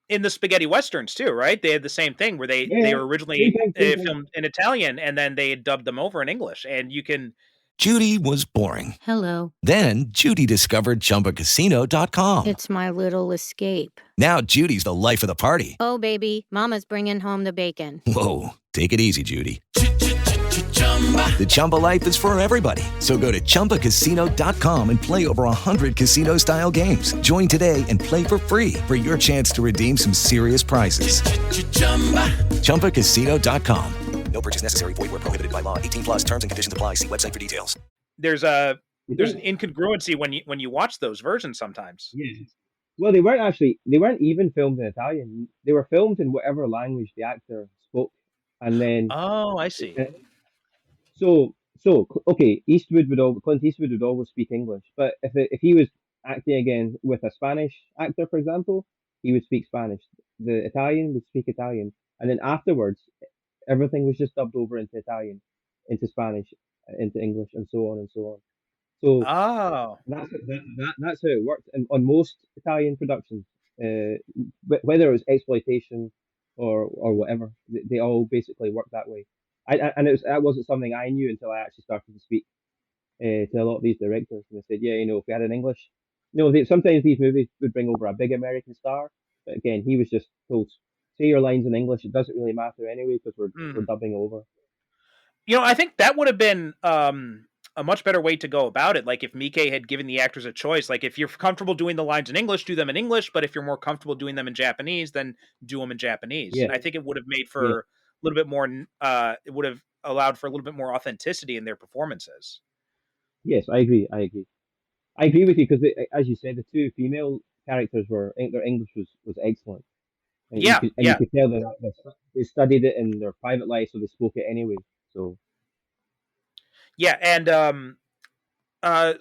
in the spaghetti westerns too, right? They had the same thing where they were originally filmed in Italian and then they dubbed them over in English, and you can. Judy was boring. Hello. Then Judy discovered ChumbaCasino.com. It's my little escape. Now Judy's the life of the party. Oh, baby, mama's bringing home the bacon. Whoa, take it easy, Judy. The Chumba life is for everybody. So go to ChumbaCasino.com and play over 100 casino-style games. Join today and play for free for your chance to redeem some serious prizes. ChumbaCasino.com. No purchase necessary. Void where prohibited by law. 18 plus terms and conditions apply. See website for details. There's an incongruency when you watch those versions sometimes. Yeah. Well, they weren't even filmed in Italian. They were filmed in whatever language the actor spoke. And then. Oh, I see. So okay, Clint Eastwood would always speak English, but if he was acting again with a Spanish actor, for example, he would speak Spanish. The Italian would speak Italian, and then afterwards, everything was just dubbed over into Italian, into Spanish, into English, and so on and so on. So Oh. that's how it worked. And on most Italian productions, whether it was exploitation or whatever, they all basically work that way. And that wasn't something I knew until I actually started to speak to a lot of these directors, and they said, yeah, if we had an English, sometimes these movies would bring over a big American star, but again, he was just told, say your lines in English. It doesn't really matter anyway because we're dubbing over. I think that would have been a much better way to go about it. Like if Miike had given the actors a choice, like if you're comfortable doing the lines in English, do them in English. But if you're more comfortable doing them in Japanese, then do them in Japanese. Yeah. And I think it would have made for a little bit more, it would have allowed for a little bit more authenticity in their performances. Yes, I agree. I agree with you because, as you said, the two female characters their English was excellent. And Yeah, you could tell that they studied it in their private life, so they spoke it anyway. So yeah, and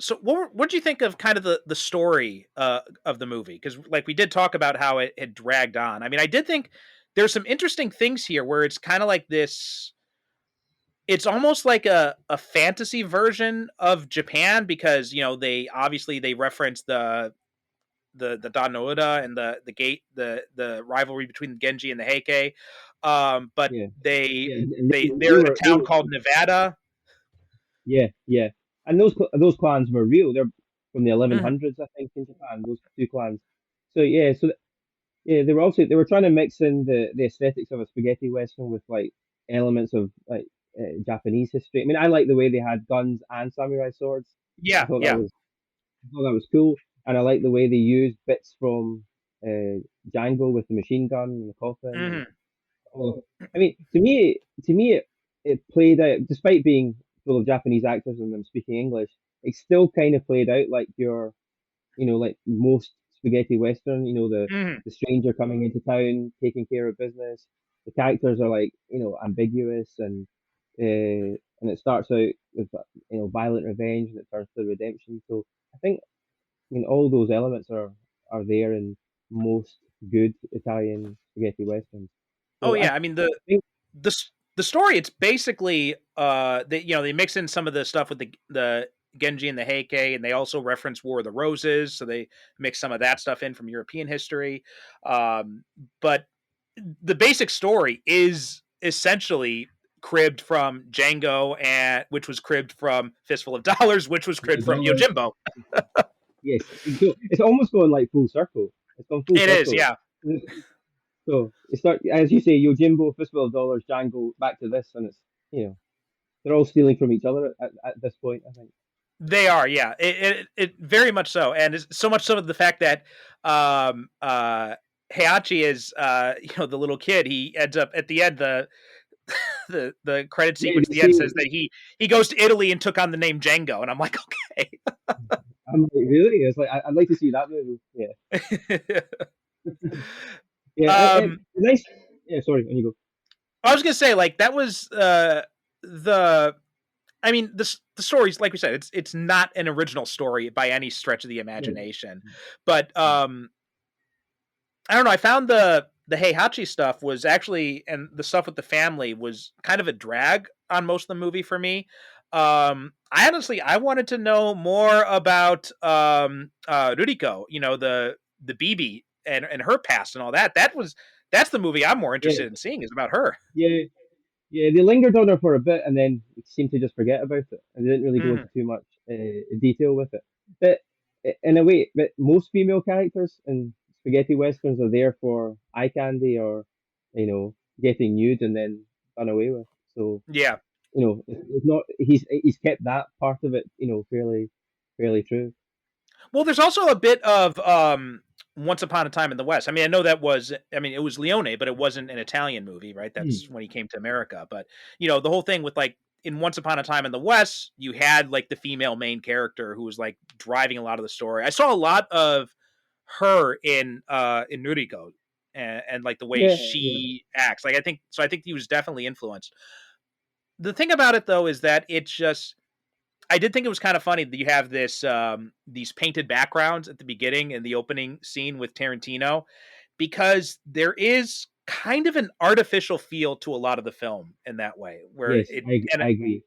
so what do you think of kind of the story of the movie? Because like we did talk about how it had dragged on. I mean, I did think there's some interesting things here where it's kind of like this. It's almost like a fantasy version of Japan because they reference the Danoda and the gate the rivalry between the Genji and the Heike, but yeah, they're in a town called Nevada. Yeah, and those clans were real. They're from the Mhm. 1100s, I think, in Japan. Those two clans. So they were trying to mix in the aesthetics of a spaghetti western with like elements of like Japanese history. I mean, I like the way they had guns and samurai swords. I Yeah, thought that yeah. was I thought that was cool, and I like the way they used bits from Django with the machine gun and the coffin. And, Mhm. I mean, to me, it played out despite being full of Japanese actors and them speaking English. It still kind of played out like like most spaghetti western. Mhm. The stranger coming into town, taking care of business. The characters are like ambiguous and it starts out with violent revenge and it turns to redemption. So I think all those elements are there in most good Italian spaghetti westerns. Oh So I yeah, I mean think the the story. It's basically they mix in some of the stuff with the Genji and the Heike, and they also reference War of the Roses, so they mix some of that stuff in from European history. But the basic story is essentially cribbed from Django, and which was cribbed from Fistful of Dollars, which was cribbed from dollars. Yojimbo. Yes, it's almost going like full circle. It's gone full It is, circle. yeah. So it's not as you say, Yojimbo, Fistful of Dollars, Django, back to this, and it's they're all stealing from each other at this point. I think. They are, yeah. It very much so, and it's so much so the fact that Heihachi is the little kid. He ends up at the end the credit Yeah, sequence at the end says that he goes to Italy and took on the name Django, and I'm like, okay. I'm like, really? It's like I'd like to see that movie. Yeah, yeah. Nice. Yeah, sorry. On you go. I was gonna say like that was the. I mean, the stories, like we said, it's not an original story by any stretch of the imagination, but I don't know. I found the Heihachi stuff was actually, and the stuff with the family was kind of a drag on most of the movie for me. I wanted to know more about Ruriko, the BB and her past and all that. That's the movie I'm more interested in seeing is about her. Yeah, yeah. They lingered on her for a bit and then seemed to just forget about it, and they didn't really go into too much detail with it. But in a way, but most female characters in spaghetti westerns are there for eye candy or getting nude and then done away with. So Yeah. it's not he's kept that part of it fairly true. Well, there's also a bit of Once Upon a Time in the West. I mean, I know it was Leone, but it wasn't an Italian movie, right? That's when he came to America. But the whole thing with like in Once Upon a Time in the West, you had like the female main character who was like driving a lot of the story. I saw a lot of her in Nuriko and like the way she acts. Like I think he was definitely influenced. The thing about it though is that it's just I did think it was kind of funny that you have this these painted backgrounds at the beginning in the opening scene with Tarantino, because there is kind of an artificial feel to a lot of the film in that way. Where Yes, I agree.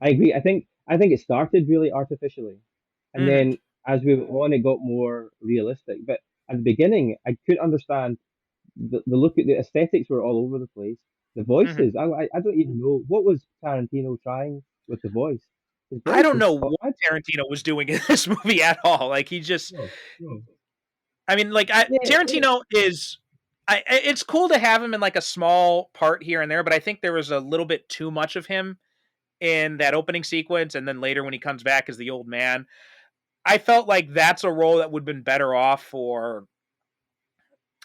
I agree. I think I think it started really artificially, and Mm, then as we went on, it got more realistic. But at the beginning, I couldn't understand the look at the aesthetics were all over the place. The mhm. voices, I don't even know what was Tarantino trying with the voice. His I voice don't was know what odd. Tarantino was doing in this movie at all. Like he just, No, no. I mean, like Yeah, yeah. Tarantino is. It's cool to have him in like a small part here and there, but I think there was a little bit too much of him in that opening sequence, and then later when he comes back as the old man. I felt like that's a role that would have been better off for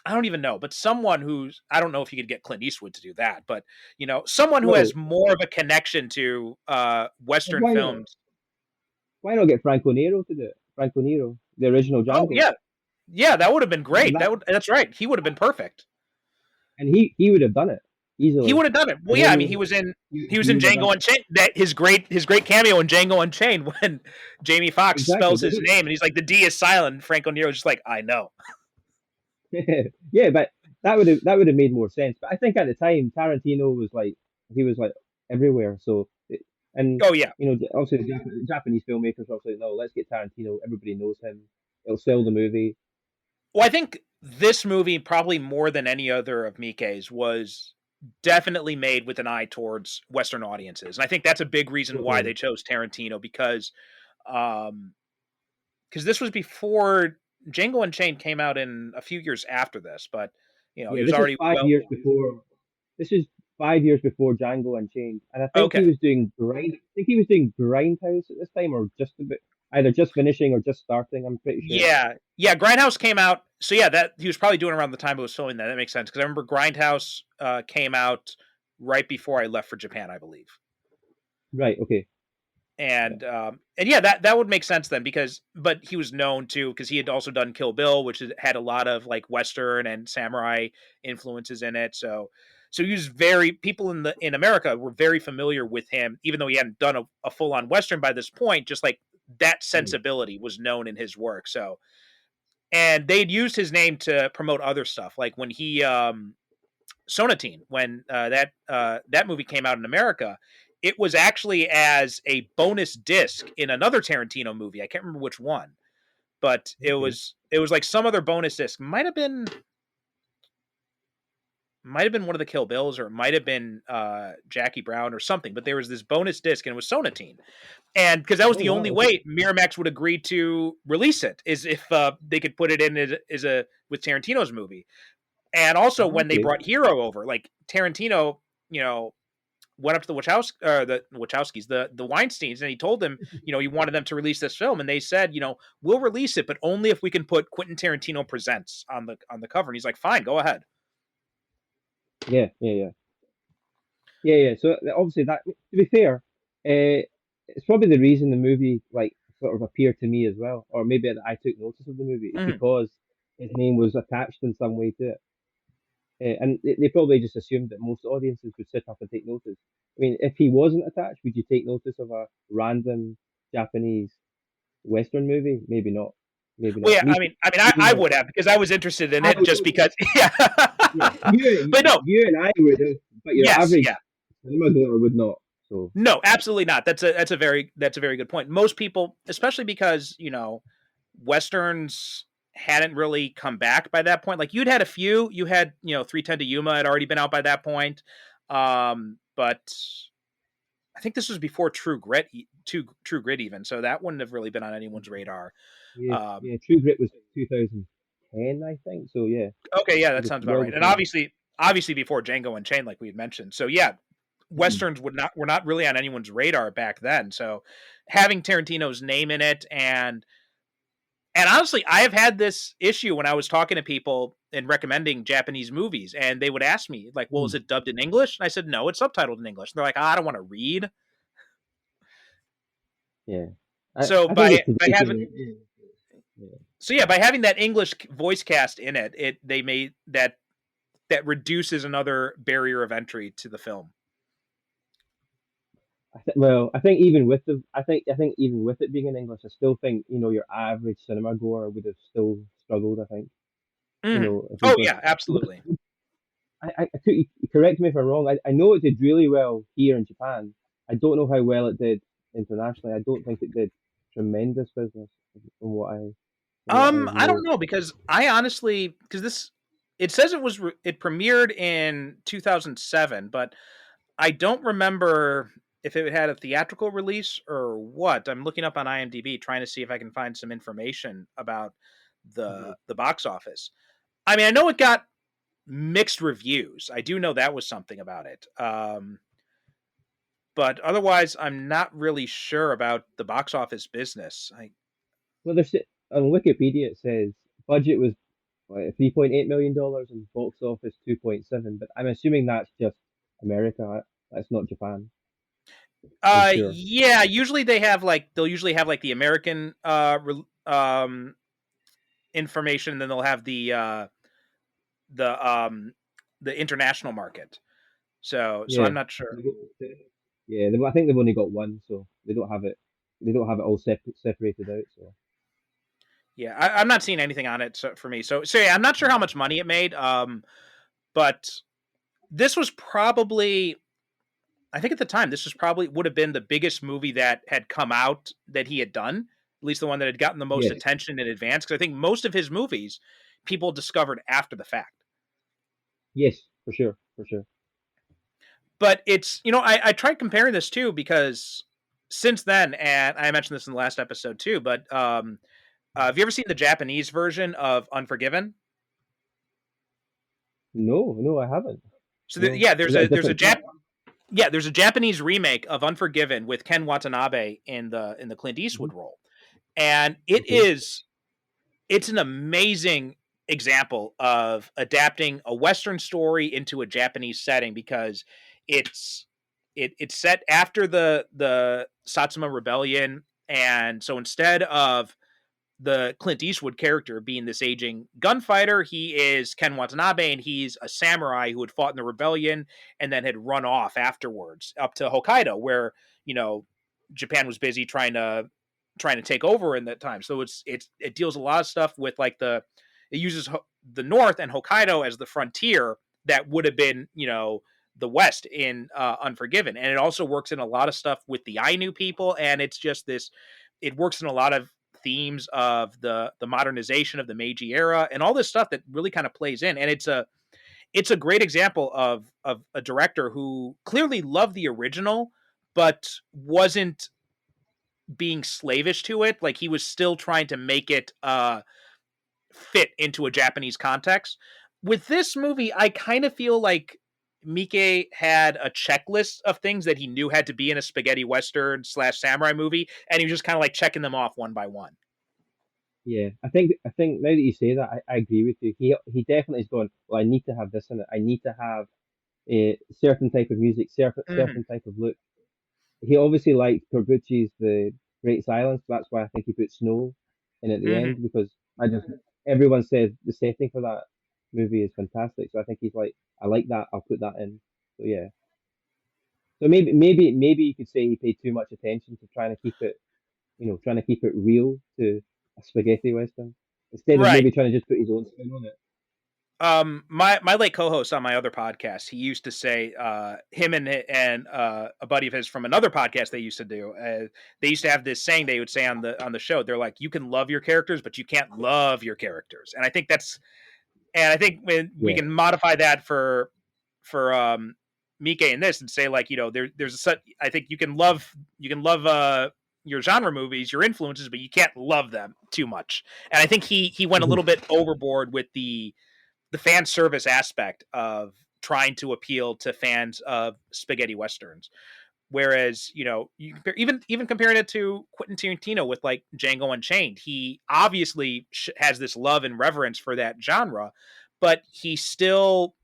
I don't even know, but someone who's I don't know if you could get Clint Eastwood to do that, but someone who No, has more of a connection to Western why not? films. Why not get Franco Nero to do it? Franco Nero, the original Oh Django. yeah, yeah, that would have been And great. that, That's right. He would have been perfect. and he would have done it He easily. would have done it. Well, And yeah, then I mean, he was he in would have done Django Unchained. That his great cameo in Django Unchained when Jamie Foxx exactly. spells his name and he's like the D is silent. And Franco Nero's just like I know. Yeah, but that would have made more sense. But I think at the time Tarantino was like he was like everywhere. And Oh yeah. also the Japanese filmmakers were also like, no, let's get Tarantino. Everybody knows him. It'll sell the movie. Well, I think this movie, probably more than any other of Miike's, was definitely made with an eye towards Western audiences, and I think that's a big reason why Totally. they chose Tarantino um, because this was before Django Unchained came out in a few years after this, but he Yeah, was this is already five well. years before. This is 5 years before Django Unchained, and I think he Okay, was doing grind. I think he was doing Grindhouse at this time, or just a bit, either just finishing or just starting. I'm pretty sure. yeah, yeah. Grindhouse came out, so yeah, that he was probably doing around the time it was filming that. That makes sense because I remember Grindhouse came out right before I left for Japan, I believe. Right. Okay. Yeah. And yeah, that would make sense then but he was known too because he had also done Kill Bill, which had a lot of like Western and samurai influences in it. So he was very people in America were very familiar with him, even though he hadn't done a full on Western by this point. Just like that Mm. sensibility was known in his work. So and they'd used his name to promote other stuff, like when he Sonatine, when that movie came out in America, it was actually as a bonus disc in another Tarantino movie. I can't remember which one, but it Okay. was it was like some other bonus disc. Might have been one of the Kill Bills, or it might have been Jackie Brown or something. But there was this bonus disc, and it was Sonatine, and because that was Oh the only wow. Okay. way Miramax would agree to release it is if they could put it in as a with Tarantino's movie. And also when they Okay. brought Hero over, like Tarantino, went up to the Wachowskis, the Weinsteins, and he told them, he wanted them to release this film, and they said, we'll release it, but only if we can put Quentin Tarantino Presents on the cover. And he's like, fine, go ahead. Yeah. Yeah. Yeah. Yeah. Yeah. So obviously that, to be fair, it's probably the reason the movie like sort of appeared to me as well, or maybe that I took notice of the movie is Mhm. because his name was attached in some way to it. And they probably just assumed that most audiences would sit up and take notice. I mean, if he wasn't attached, would you take notice of a random Japanese Western movie? Maybe not. Maybe Well, not. yeah, Me, I would have because I was interested in I it would, just because, yeah. yeah, But no, you and I would have, but your yes, average yeah. cinema goer would not. So, No, absolutely not. That's a very good point. Most people, especially because westerns hadn't really come back by that point. Like you'd had a few. You had 310 to Yuma had already been out by that point. But I think this was before True Grit even, so that wouldn't have really been on anyone's radar. yeah, Um, yeah. True Grit was 2010, I think. So yeah, okay, yeah, it that was sounds about well right. And before. obviously before Django Unchained, like we had mentioned. So yeah, Mhm. westerns were not really on anyone's radar back then. So having Tarantino's name in it, and honestly, I have had this issue when I was talking to people and recommending Japanese movies, and they would ask me like, "Well, is Mhm. it dubbed in English?" And I said, "No, it's subtitled in English." And they're like, "I don't want to read." Yeah, So I think by it's by having traditional. Yeah. by having that English voice cast in it, they made that reduces another barrier of entry to the film. Well, I think even with I think even with it being in English, I still think your average cinema goer would have still struggled. I think Mhm. if we Oh got yeah, absolutely. I correct me if I'm wrong. I know it did really well here in Japan. I don't know how well it did internationally. I don't think it did tremendous business from what I I don't know. know because I honestly it says it premiered in 2007, but I don't remember if it had a theatrical release or what. I'm looking up on IMDb trying to see if I can find some information about the box office. I mean, I know it got mixed reviews. I do know that was something about it. But otherwise, I'm not really sure about the box office business. Well, on Wikipedia it says budget was $3.8 million and box office 2.7, but I'm assuming that's just America. That's not Japan. I'm sure. Yeah, usually they'll usually have like the American information, and then they'll have the international market. So Yeah. I'm not sure. Yeah, I think they've only got one, so they don't have it. They don't have it all separated out. So Yeah, I'm not seeing anything on it for me. So yeah, I'm not sure how much money it made. But this was probably, I think at the time, this was probably would have been the biggest movie that had come out that he had done, at least the one that had gotten the most yes, attention in advance. Because I think most of his movies people discovered after the fact. yes, for sure, for sure. But it's, I tried comparing this too, because since then, and I mentioned this in the last episode too, but have you ever seen the Japanese version of Unforgiven? No, I haven't. So No, yeah, is that a different? there's a Japanese remake of Unforgiven with Ken Watanabe in the Clint Eastwood role, and it's an amazing example of adapting a Western story into a Japanese setting, because it's set after the Satsuma Rebellion, and so instead of the Clint Eastwood character being this aging gunfighter, he is Ken Watanabe, and he's a samurai who had fought in the rebellion and then had run off afterwards up to Hokkaido, where Japan was busy trying to take over in that time. So it deals a lot of stuff with like it uses the North and Hokkaido as the frontier that would have been the West in Unforgiven, and it also works in a lot of stuff with the Ainu people, and it's just this. It works in a lot of themes of the modernization of the Meiji era and all this stuff that really kind of plays in. And it's a great example of a director who clearly loved the original, but wasn't being slavish to it. Like, he was still trying to make it fit into a Japanese context. With this movie, I kind of feel like Miike had a checklist of things that he knew had to be in a spaghetti western / samurai movie, and he was just kind of like checking them off one by one. Yeah, I think now that you say that, I agree with you. He definitely is going, well, I need to have this in it. I need to have a certain type of music, certain type of look. He obviously liked Corbucci's The Great Silence. That's why I think he put snow in at the end, because everyone says the setting for that movie is fantastic. So I think he's like, I like that. I'll put that in. So yeah. So maybe you could say he paid too much attention to trying to keep it, trying to keep it real to a spaghetti western instead of Right. maybe trying to just put his own spin on it. My late co-host on my other podcast, he used to say, him and a buddy of his from another podcast they used to do, they used to have this saying they would say on the show. They're like, you can love your characters, but you can't love your characters. And I think when we can modify that for Miike in this, and say like, there's a set. I think you can love your genre movies, your influences, but you can't love them too much. And I think he went a little bit overboard with the fan service aspect of trying to appeal to fans of spaghetti westerns. Whereas, you even comparing it to Quentin Tarantino with like Django Unchained, he obviously has this love and reverence for that genre, but he still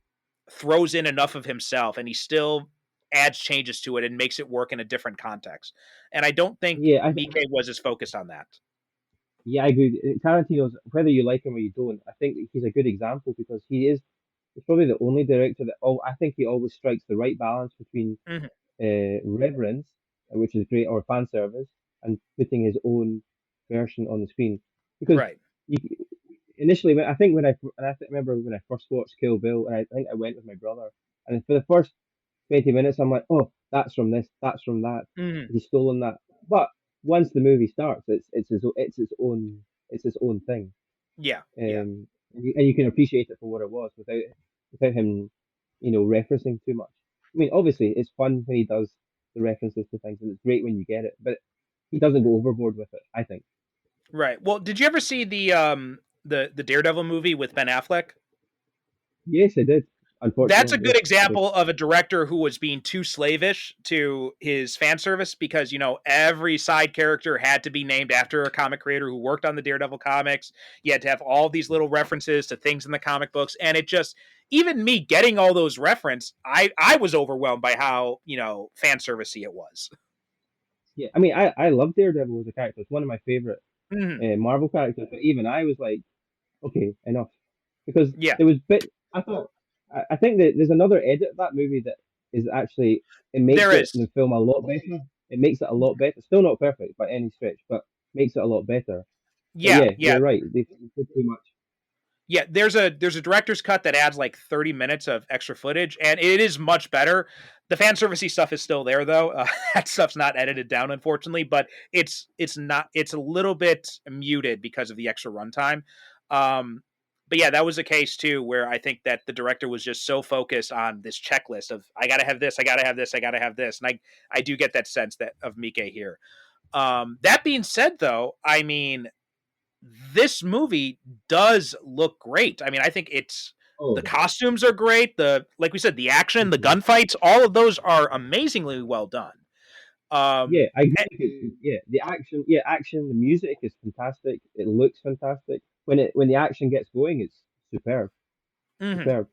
throws in enough of himself, and he still adds changes to it and makes it work in a different context. And I don't think Miike was as focused on that. Yeah, I agree. Tarantino's, whether you like him or you don't, I think he's a good example, because he's probably the only director that I think he always strikes the right balance between reverence, which is great, or fan service, and putting his own version on the screen. Because initially, I remember when I first watched Kill Bill, and I think I went with my brother, and for the first 20 minutes, I'm like, oh, that's from this, that's from that. He's stolen that. but once the movie starts, it's its own thing. Yeah, And you can appreciate it for what it was without him, referencing too much. I mean, obviously, it's fun when he does the references to things, and it's great when you get it, but he doesn't go overboard with it, I think. right. Well, did you ever see the Daredevil movie with Ben Affleck? Yes, I did. That's a Unfortunately, good yes. example of a director who was being too slavish to his fan service because, every side character had to be named after a comic creator who worked on the Daredevil comics. You had to have all these little references to things in the comic books. And it just, even me getting all those references, I was overwhelmed by how, fan servicey it was. Yeah, I mean, I love Daredevil as a character. It's one of my favorite Mhm. Marvel characters, but even I was like, okay, enough, because Yeah, there was bit. I thought, I think that there's another edit of that movie that is actually it makes there it is. the film a lot better. It makes it a lot better. Still not perfect by any stretch, but makes it a lot better. But Yeah, yeah, yeah. you're right. They did too much. Yeah, there's a director's cut that adds like 30 minutes of extra footage, and it is much better. The fan servicey stuff is still there though. That stuff's not edited down, unfortunately, but it's a little bit muted because of the extra runtime. But yeah, that was a case too where I think that the director was just so focused on this checklist of I gotta have this, I gotta have this, I gotta have this, and I do get that sense that of Miike here. That being said, though, I mean, this movie does look great. I mean, I think the Oh, costumes are great. Like we said, the action, the mhm. gunfights, all of those are amazingly well done. Yeah, Um, I agree and- with you. Yeah, action, the music is fantastic. It looks fantastic. When the action gets going, it's superb, mhm. superb.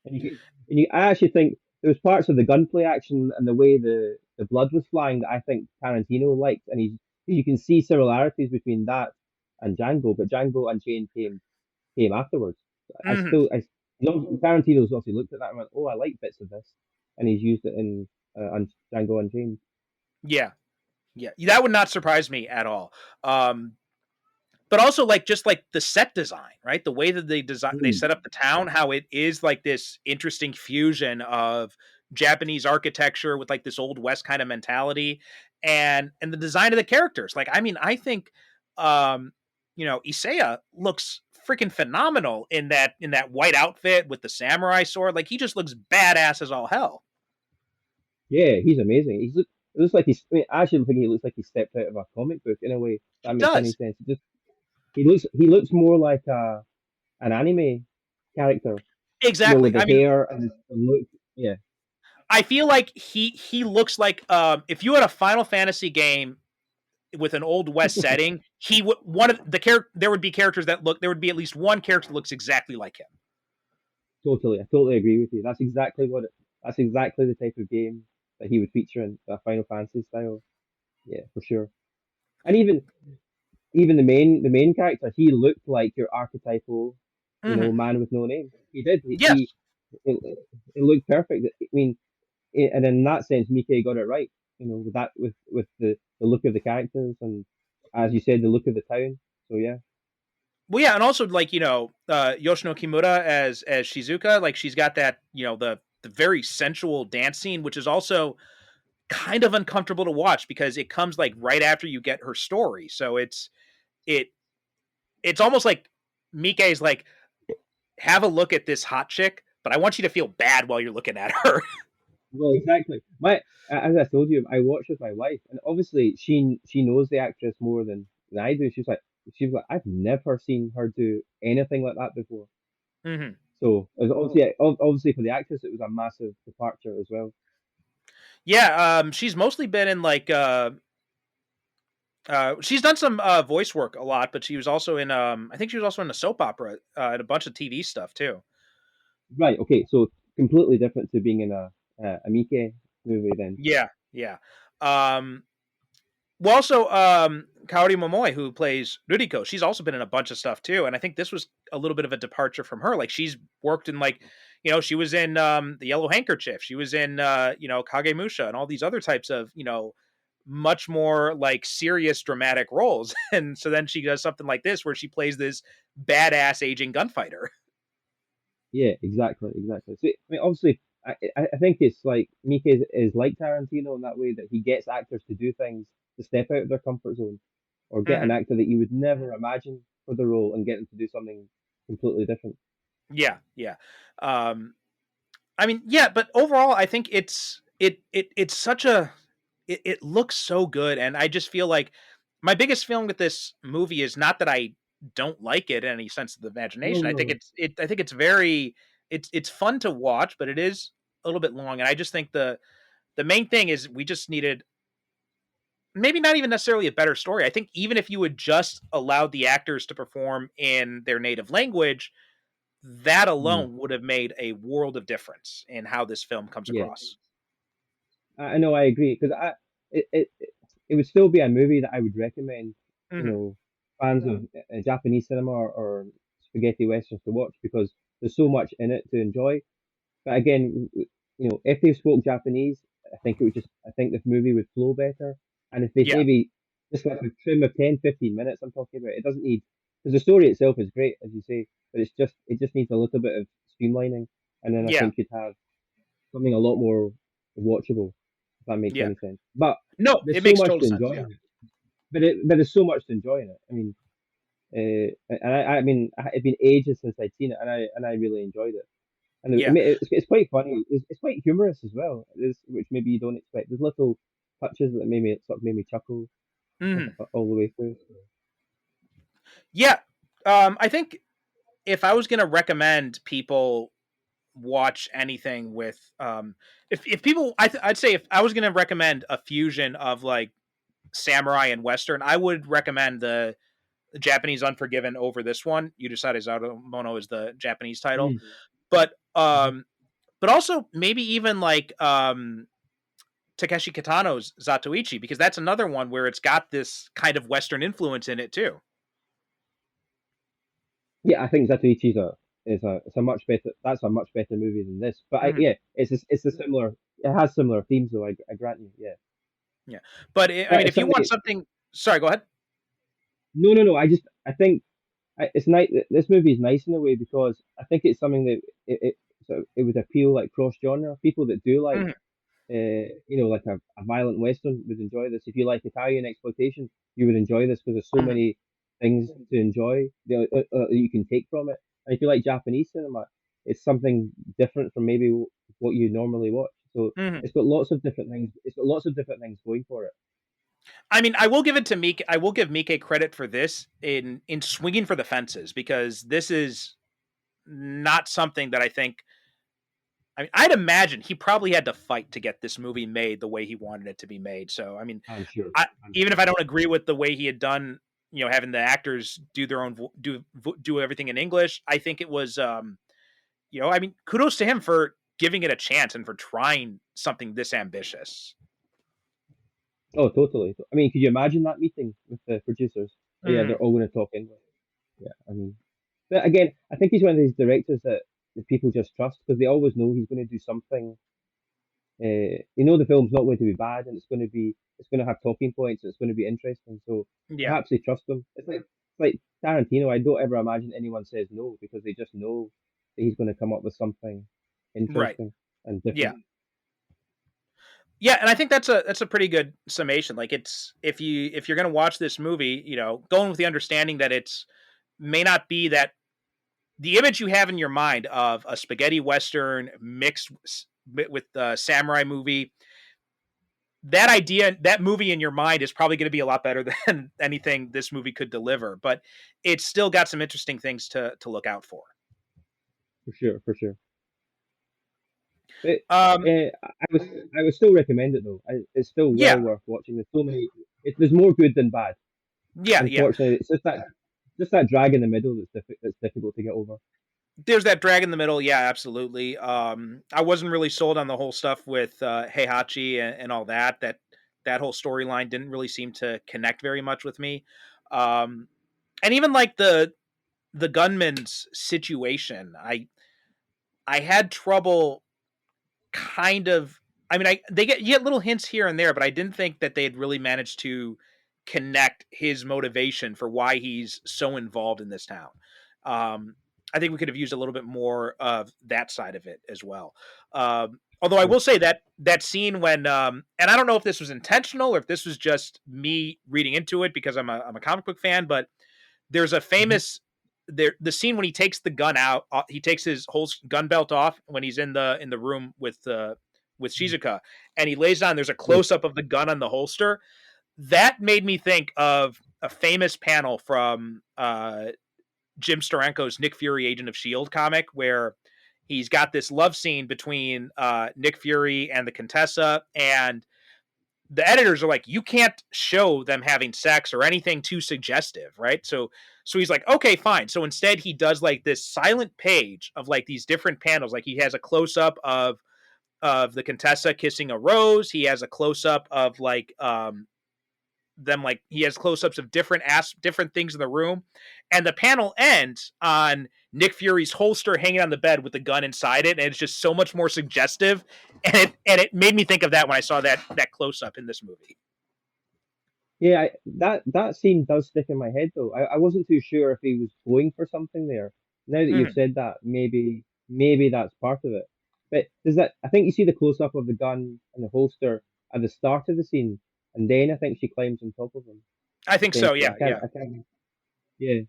I actually think there was parts of the gunplay action and the way the blood was flying that I think Tarantino liked, and you can see similarities between that and Django, but Django Unchained came afterwards. I Mhm. still, I, Tarantino's obviously looked at that and went, "Oh, I like bits of this," and he's used it in Django Unchained. Yeah, yeah, that would not surprise me at all. Um, but also like just like the set design, right? The way that they Mm. set up the town, how it is like this interesting fusion of Japanese architecture with like this old west kind of mentality, and the design of the characters. Like, I mean, I think um, Isaiah looks freaking phenomenal in that white outfit with the samurai sword. Like, he just looks badass as all hell. Yeah, he's amazing. It looks like he's. I mean, I actually think he looks like he stepped out of a comic book in a way. If He that makes any does. sense. He looks more like an anime character, with Exactly. the I mean, hair and the look. Yeah, I feel like he looks like if you had a Final Fantasy game with an old west setting, he would one of the character there would be characters that look there would be at least one character that looks exactly like him. totally. I totally agree with you. That's exactly the type of game that he would feature in a Final Fantasy style. Yeah, for sure. And even the main character, he looked like your archetypal, Hmm. man with no name. He did. Yes. It looked perfect. I mean, and in that sense, Miike got it right. With the look of the characters and, as you said, the look of the town. So yeah, Well, yeah, and also like Yoshino Kimura as Shizuka, like she's got that the very sensual dance scene, which is also kind of uncomfortable to watch because it comes like right after you get her story. So it it's almost like Mike is like, have a look at this hot chick, but I want you to feel bad while you're looking at her. well, exactly. As I told you, I watched with my wife, and obviously she knows the actress more than I do. She was like, I've never seen her do anything like that before. Hmm. So it was obviously for the actress, it was a massive departure as well. Yeah, she's mostly been in like she's done some voice work a lot, but she was also in I think she was also in a soap opera and a bunch of TV stuff too. Right. Okay. So completely different to being in a Miike movie then. Yeah, yeah. Um, well, also Kaori Momoi, who plays Ruriko, she's also been in a bunch of stuff too, and I think this was a little bit of a departure from her. Like, she's worked in like she was in the Yellow Handkerchief, she was in Kagemusha and all these other types of much more like serious dramatic roles. And so then she does something like this where she plays this badass aging gunfighter. Yeah. Exactly. Exactly. So I mean, obviously, I think it's like Miike is like Tarantino in that way that he gets actors to do things to step out of their comfort zone, or get an Mhm. actor that you would never imagine for the role and get them to do something completely different. Yeah, yeah. Um, I mean, yeah, but overall, I think it's such a it looks so good, and I just feel like my biggest feeling with this movie is not that I don't like it in any sense of the No, imagination. I think no, I think it's very it's fun to watch, but it is a little bit long, and I just think the main thing is we just needed maybe not even necessarily a better story. I think even if you had just allowed the actors to perform in their native language, that mm, alone would have made a world of difference in how this film comes yeah, across. I know, I agree because it would still be a movie that I would recommend, Mhm. fans of Japanese cinema or spaghetti westerns to watch because there's so much in it to enjoy. But again, if they spoke Japanese, I think this movie would flow better. And if they Yeah, maybe just like a trim of 10, 15 minutes, I'm talking about, it doesn't need, because the story itself is great, as you say, but it just needs a little bit of streamlining. And then I yeah, think you'd have something a lot more watchable, if that makes yeah. any sense. But No, there's it so makes much total to sense. enjoy Yeah, in it. But there's so much to enjoy in it. I mean, I mean, it's been ages since I'd seen it, and I really enjoyed it. And yeah, it's quite funny. It's quite humorous as well. Which maybe you don't expect. There's little touches that made me chuckle mhm. all the way through. Yeah. I think if I was gonna recommend people watch anything with, if people, I'd say if I was gonna recommend a fusion of like samurai and western, I would recommend the Japanese Unforgiven over this one. You Decided Zatomono is the Japanese title, Mm, but mhm. but also maybe even like Takeshi Kitano's Zatoichi, because that's another one where it's got this kind of Western influence in it too. Yeah, I think Zatoichi's it's a much better. That's a much better movie than this. But Mhm. yeah, it's a similar. It has similar themes, though. I grant you. Yeah. Yeah, but I mean, It's if you want something. something, sorry, go ahead. No, no, no. I think it's nice. This movie is nice in a way because I think it's something that it would appeal like cross genre. People that do like Mhm. like a violent western would enjoy this. If you like Italian exploitation, you would enjoy this because there's so Mhm. many things to enjoy that you can take from it. And if you like Japanese cinema, it's something different from maybe what you normally watch. So Mhm. it's got lots of different things. It's got lots of different things going for it. I mean, I will give it to Mike. I will give Mike credit for this in swinging for the fences, because this is not something that I think. I mean, I'd imagine he probably had to fight to get this movie made the way he wanted it to be made. So, I mean, I'm sure. I I'm even sure. if I don't agree with the way he had done, having the actors do their own do everything in English, I think it was, I mean, kudos to him for giving it a chance and for trying something this ambitious. Oh, totally. I mean, could you imagine that meeting with the producers? Oh, yeah, they're Mhm. all going to talk English. Yeah, I mean, but again, I think he's one of these directors that people just trust because they always know he's going to do something. The film's not going to be bad, and it's going to have talking points. And it's going to be interesting. So Yeah. perhaps they trust him. It's like Tarantino. I don't ever imagine anyone says no because they just know that he's going to come up with something Right. interesting and Yeah. different. Yeah, and I think that's a pretty good summation. Like, it's if you're gonna watch this movie, going with the understanding that it's may not be that the image you have in your mind of a spaghetti western mixed with the samurai movie, that idea, that movie in your mind is probably going to be a lot better than anything this movie could deliver. But it's still got some interesting things to look out for. For sure, for sure. But Um, I would still recommend it though. It's still well yeah, worth watching. There's so many. There's more good than bad. yeah, yeah. Unfortunately, it's just that drag in the middle that's difficult to get over. There's that drag in the middle. Yeah, absolutely. I wasn't really sold on the whole stuff with Heihachi and all that. That whole storyline didn't really seem to connect very much with me. Um, and even like the gunman's situation, I had trouble kind of. I mean, you get little hints here and there, but I didn't think that they had really managed to connect his motivation for why he's so involved in this town. Um, I think we could have used a little bit more of that side of it as well. Although I will say that scene when, and I don't know if this was intentional or if this was just me reading into it because I'm a comic book fan, but there's a famous the scene when he takes the gun out, he takes his whole gun belt off when he's in the room with Shizuka, and he lays down. There's a close up of the gun on the holster. That made me think of a famous panel from Jim Steranko's Nick Fury Agent of S.H.I.E.L.D. comic where he's got this love scene between Nick Fury and the Contessa, and the editors are like, you can't show them having sex or anything too suggestive, right? So he's like, okay, fine. So instead he does like this silent page of like these different panels. Like he has a close up of the Contessa kissing a rose. He has a close up of like them, like he has close-ups of different things in the room, and the panel ends on Nick Fury's holster hanging on the bed with the gun inside it, and it's just so much more suggestive, and it made me think of that when I saw that close-up in this movie. Yeah, that scene does stick in my head though. I wasn't too sure if he was going for something there. Now that you've said that, maybe that's part of it. But I think you see the close-up of the gun and the holster at the start of the scene, and then I think she climbs on top of him. I think so, yeah. Yeah.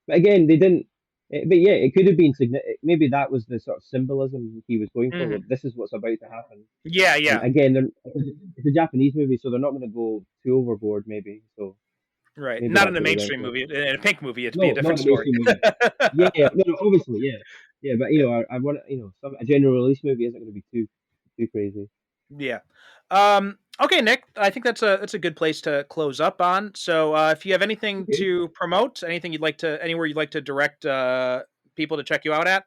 But again, they didn't. But yeah, it could have been significant. Maybe that was the sort of symbolism he was going for. Like, this is what's about to happen. Yeah. And again, it's a Japanese movie, so they're not going to go too overboard, maybe. So right, not in a mainstream movie. In a Pink movie, it'd be a different story. yeah, no, obviously, yeah. But I want a general release movie isn't going to be too crazy. Yeah. Okay, Nick, I think that's a good place to close up on. So if you have anything to promote, anywhere you'd like to direct people to check you out at?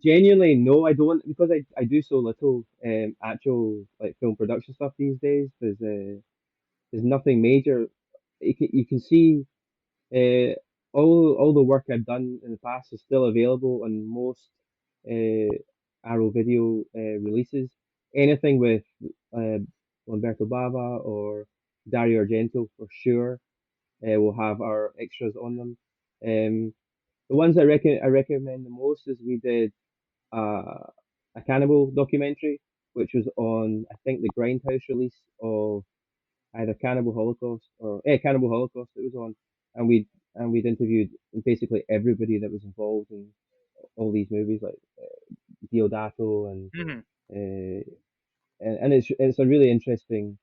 Genuinely, no, I don't, because I do so little actual like film production stuff these days. There's nothing major. You can see all the work I've done in the past is still available on most Arrow Video releases. Anything with Umberto Bava or Dario Argento for sure will have our extras on them. The ones I recommend the most is we did a cannibal documentary, which was on I think the Grindhouse release of either Cannibal Holocaust or Cannibal Holocaust it was on, and we'd interviewed basically everybody that was involved in all these movies like Diodato and it's a really interesting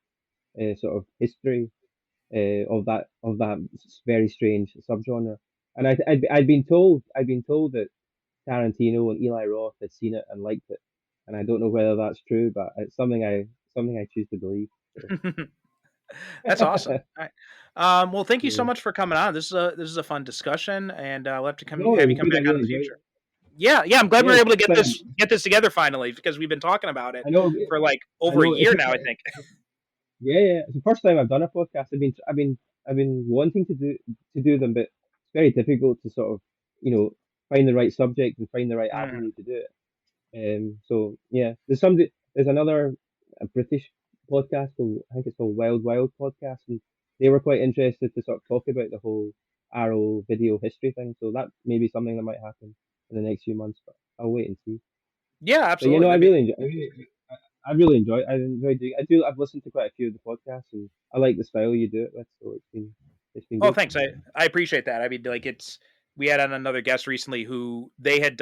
sort of history of that very strange subgenre. And I'd been told that Tarantino and Eli Roth had seen it and liked it, and I don't know whether that's true, but it's something I choose to believe. So. That's awesome. All right. Well, thank you so much for coming on. This is a fun discussion, and we'll have to have you come back on in the future. Yeah. I'm glad we were able to get this together finally, because we've been talking about it for like over a year now, I think. Yeah. It's the first time I've done a podcast. I've been wanting to do them, but it's very difficult to sort of find the right subject and find the right avenue to do it. So yeah, there's another a British podcast I think it's called Wild Wild Podcast, and they were quite interested to sort of talk about the whole Arrow Video history thing. So that may be something that might happen in the next few months, but I'll wait and see. Yeah, absolutely. But, I really enjoy doing. I've listened to quite a few of the podcasts, and I like the style you do it with. So it's been. Oh, good. Thanks. I appreciate that. I mean, like we had on another guest recently who he had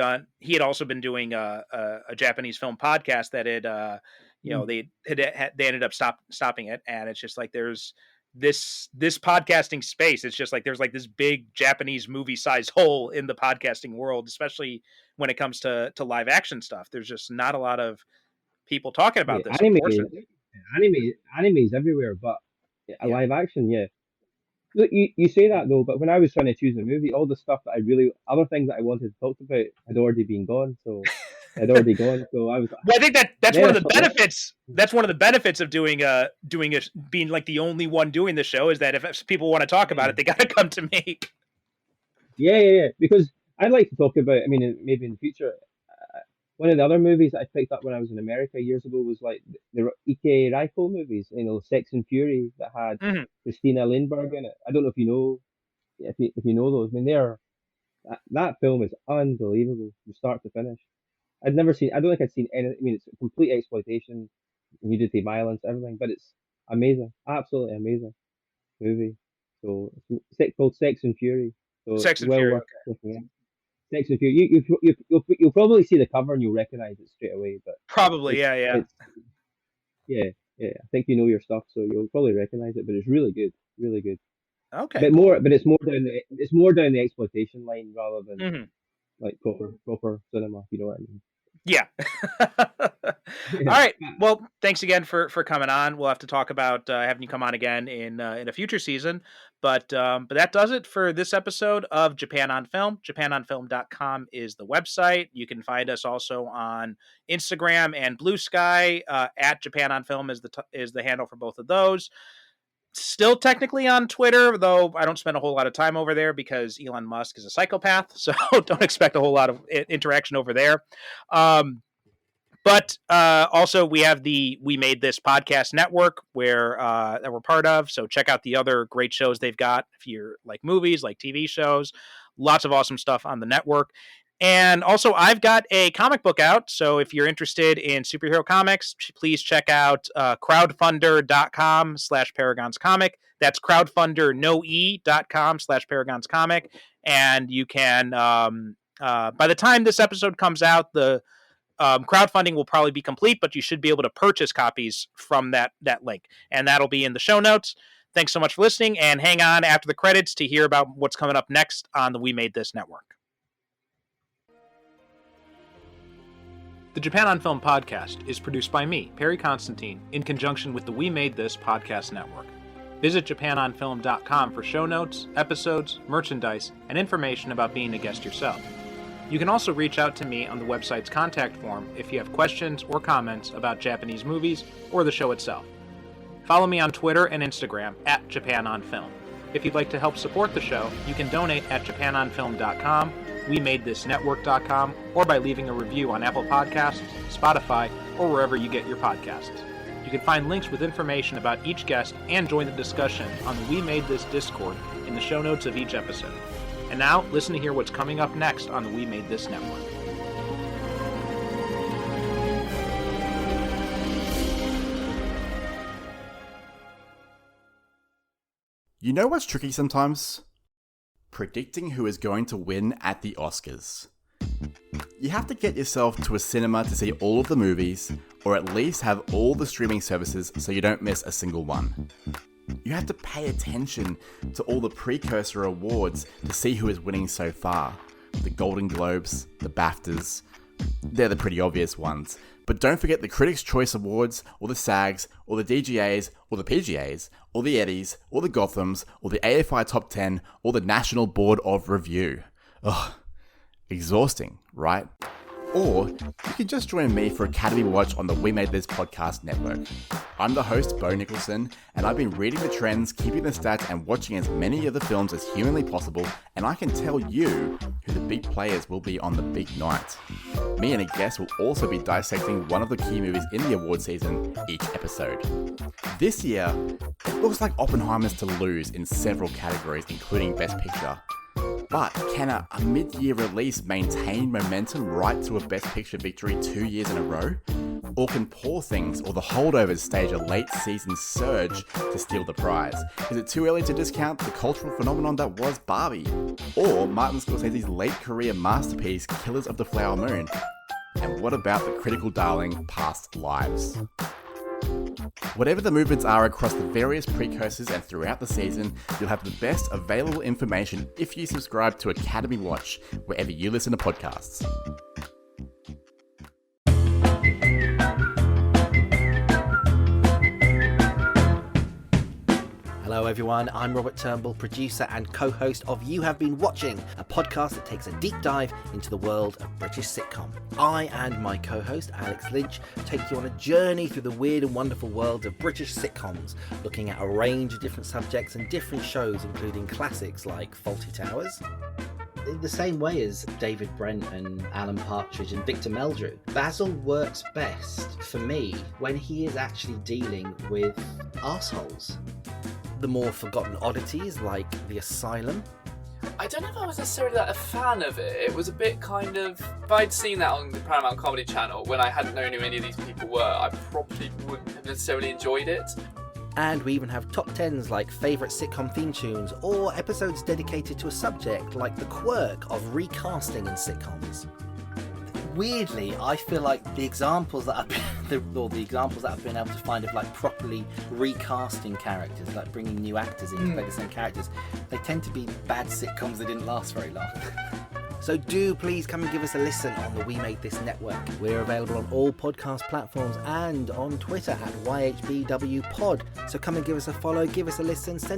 also been doing a Japanese film podcast that they ended up stopping it, and it's just like there's this podcasting space. It's just like there's like this big Japanese movie size hole in the podcasting world, especially when it comes to live action stuff. There's just not a lot of people talking about this. Anime is everywhere, but live action, yeah. Look, you say that though, but when I was trying to choose a movie, all the stuff that other things that I wanted to talk about had already been gone. So had already gone. So I was. Well, I think that's one of the benefits. That's one of the benefits of being like the only one doing the show, is that if people want to talk about it, they got to come to me. Yeah. Because I'd like to talk about. I mean, maybe in the future. One of the other movies I picked up when I was in America years ago was like the Ike Raiko movies, Sex and Fury, that had Christina Lindbergh in it. I don't know if you know those. I mean, That film is unbelievable from start to finish. I don't think I'd seen anything. I mean, it's a complete exploitation, nudity, violence, everything, but it's amazing, absolutely amazing movie. So it's called Sex and Fury. So Sex it's and well Fury. worth looking at. Sex and Fury. You'll probably see the cover and you'll recognize it straight away. But Probably, yeah. Yeah. I think you know your stuff, so you'll probably recognize it. But it's really good, really good. Okay. But cool. it's more down the exploitation line rather than like proper cinema. You know what I mean? Yeah. All right. Well, thanks again for coming on. We'll have to talk about having you come on again in a future season. But that does it for this episode of Japan on Film. JapanOnFilm.com is the website. You can find us also on Instagram and Blue Sky. At Japan on Film is the handle for both of those. Still technically on Twitter, though I don't spend a whole lot of time over there because Elon Musk is a psychopath, so don't expect a whole lot of interaction over there. But also we have the We Made This podcast network that we're part of, so check out the other great shows they've got if you're like movies, like TV shows. Lots of awesome stuff on the network. And also, I've got a comic book out, so if you're interested in superhero comics, please check out crowdfunder.com/paragonscomic. That's crowdfundernoe.com/paragonscomic. And you can, by the time this episode comes out, the crowdfunding will probably be complete, but you should be able to purchase copies from that link. And that'll be in the show notes. Thanks so much for listening, and hang on after the credits to hear about what's coming up next on the We Made This network. The Japan on Film podcast is produced by me, Perry Constantine, in conjunction with the We Made This podcast network. Visit JapanOnFilm.com for show notes, episodes, merchandise, and information about being a guest yourself. You can also reach out to me on the website's contact form if you have questions or comments about Japanese movies or the show itself. Follow me on Twitter and Instagram at JapanOnFilm. If you'd like to help support the show, you can donate at JapanOnFilm.com, WeMadeThisNetwork.com, or by leaving a review on Apple Podcasts, Spotify, or wherever you get your podcasts. You can find links with information about each guest and join the discussion on the We Made This Discord in the show notes of each episode. And now, listen to hear what's coming up next on the We Made This network. You know what's tricky sometimes? Predicting who is going to win at the Oscars. You have to get yourself to a cinema to see all of the movies, or at least have all the streaming services so you don't miss a single one. You have to pay attention to all the precursor awards to see who is winning so far. The Golden Globes, the BAFTAs, they're the pretty obvious ones. But don't forget the Critics' Choice Awards, or the SAGs, or the DGAs, or the PGAs, or the Eddies, or the Gothams, or the AFI Top 10, or the National Board of Review. Ugh, exhausting, right? Or you can just join me for Academy Watch on the We Made This podcast network. I'm the host, Bo Nicholson, and I've been reading the trends, keeping the stats, and watching as many of the films as humanly possible, and I can tell you who the big players will be on the big night. Me and a guest will also be dissecting one of the key movies in the award season each episode. This year, it looks like Oppenheimer's to lose in several categories, including Best Picture. But can a mid-year release maintain momentum right to a Best Picture victory 2 years in a row? Or can Poor Things or The Holdovers stage a late season surge to steal the prize? Is it too early to discount the cultural phenomenon that was Barbie? Or Martin Scorsese's late career masterpiece, Killers of the Flower Moon? And what about the critical darling Past Lives? Whatever the movements are across the various precursors and throughout the season, you'll have the best available information if you subscribe to Academy Watch, wherever you listen to podcasts. Hello everyone, I'm Robert Turnbull, producer and co-host of You Have Been Watching, a podcast that takes a deep dive into the world of British sitcom. I and my co-host Alex Lynch take you on a journey through the weird and wonderful world of British sitcoms, looking at a range of different subjects and different shows, including classics like Fawlty Towers. In the same way as David Brent and Alan Partridge and Victor Meldrew, Basil works best for me when he is actually dealing with arseholes. The more forgotten oddities like The Asylum, I don't know if I was necessarily that a fan of it. It was a bit kind of... If I'd seen that on the Paramount Comedy Channel when I hadn't known who any of these people were, I probably wouldn't have necessarily enjoyed it. And we even have top 10s like favourite sitcom theme tunes, or episodes dedicated to a subject like the quirk of recasting in sitcoms. Weirdly, I feel like the examples that I've been able to find of like properly recasting characters, like bringing new actors in to play the same characters, they tend to be bad sitcoms that didn't last very long. So do please come and give us a listen on the We Made This network. We're available on all podcast platforms and on Twitter at YHBWPod. So come and give us a follow, give us a listen, send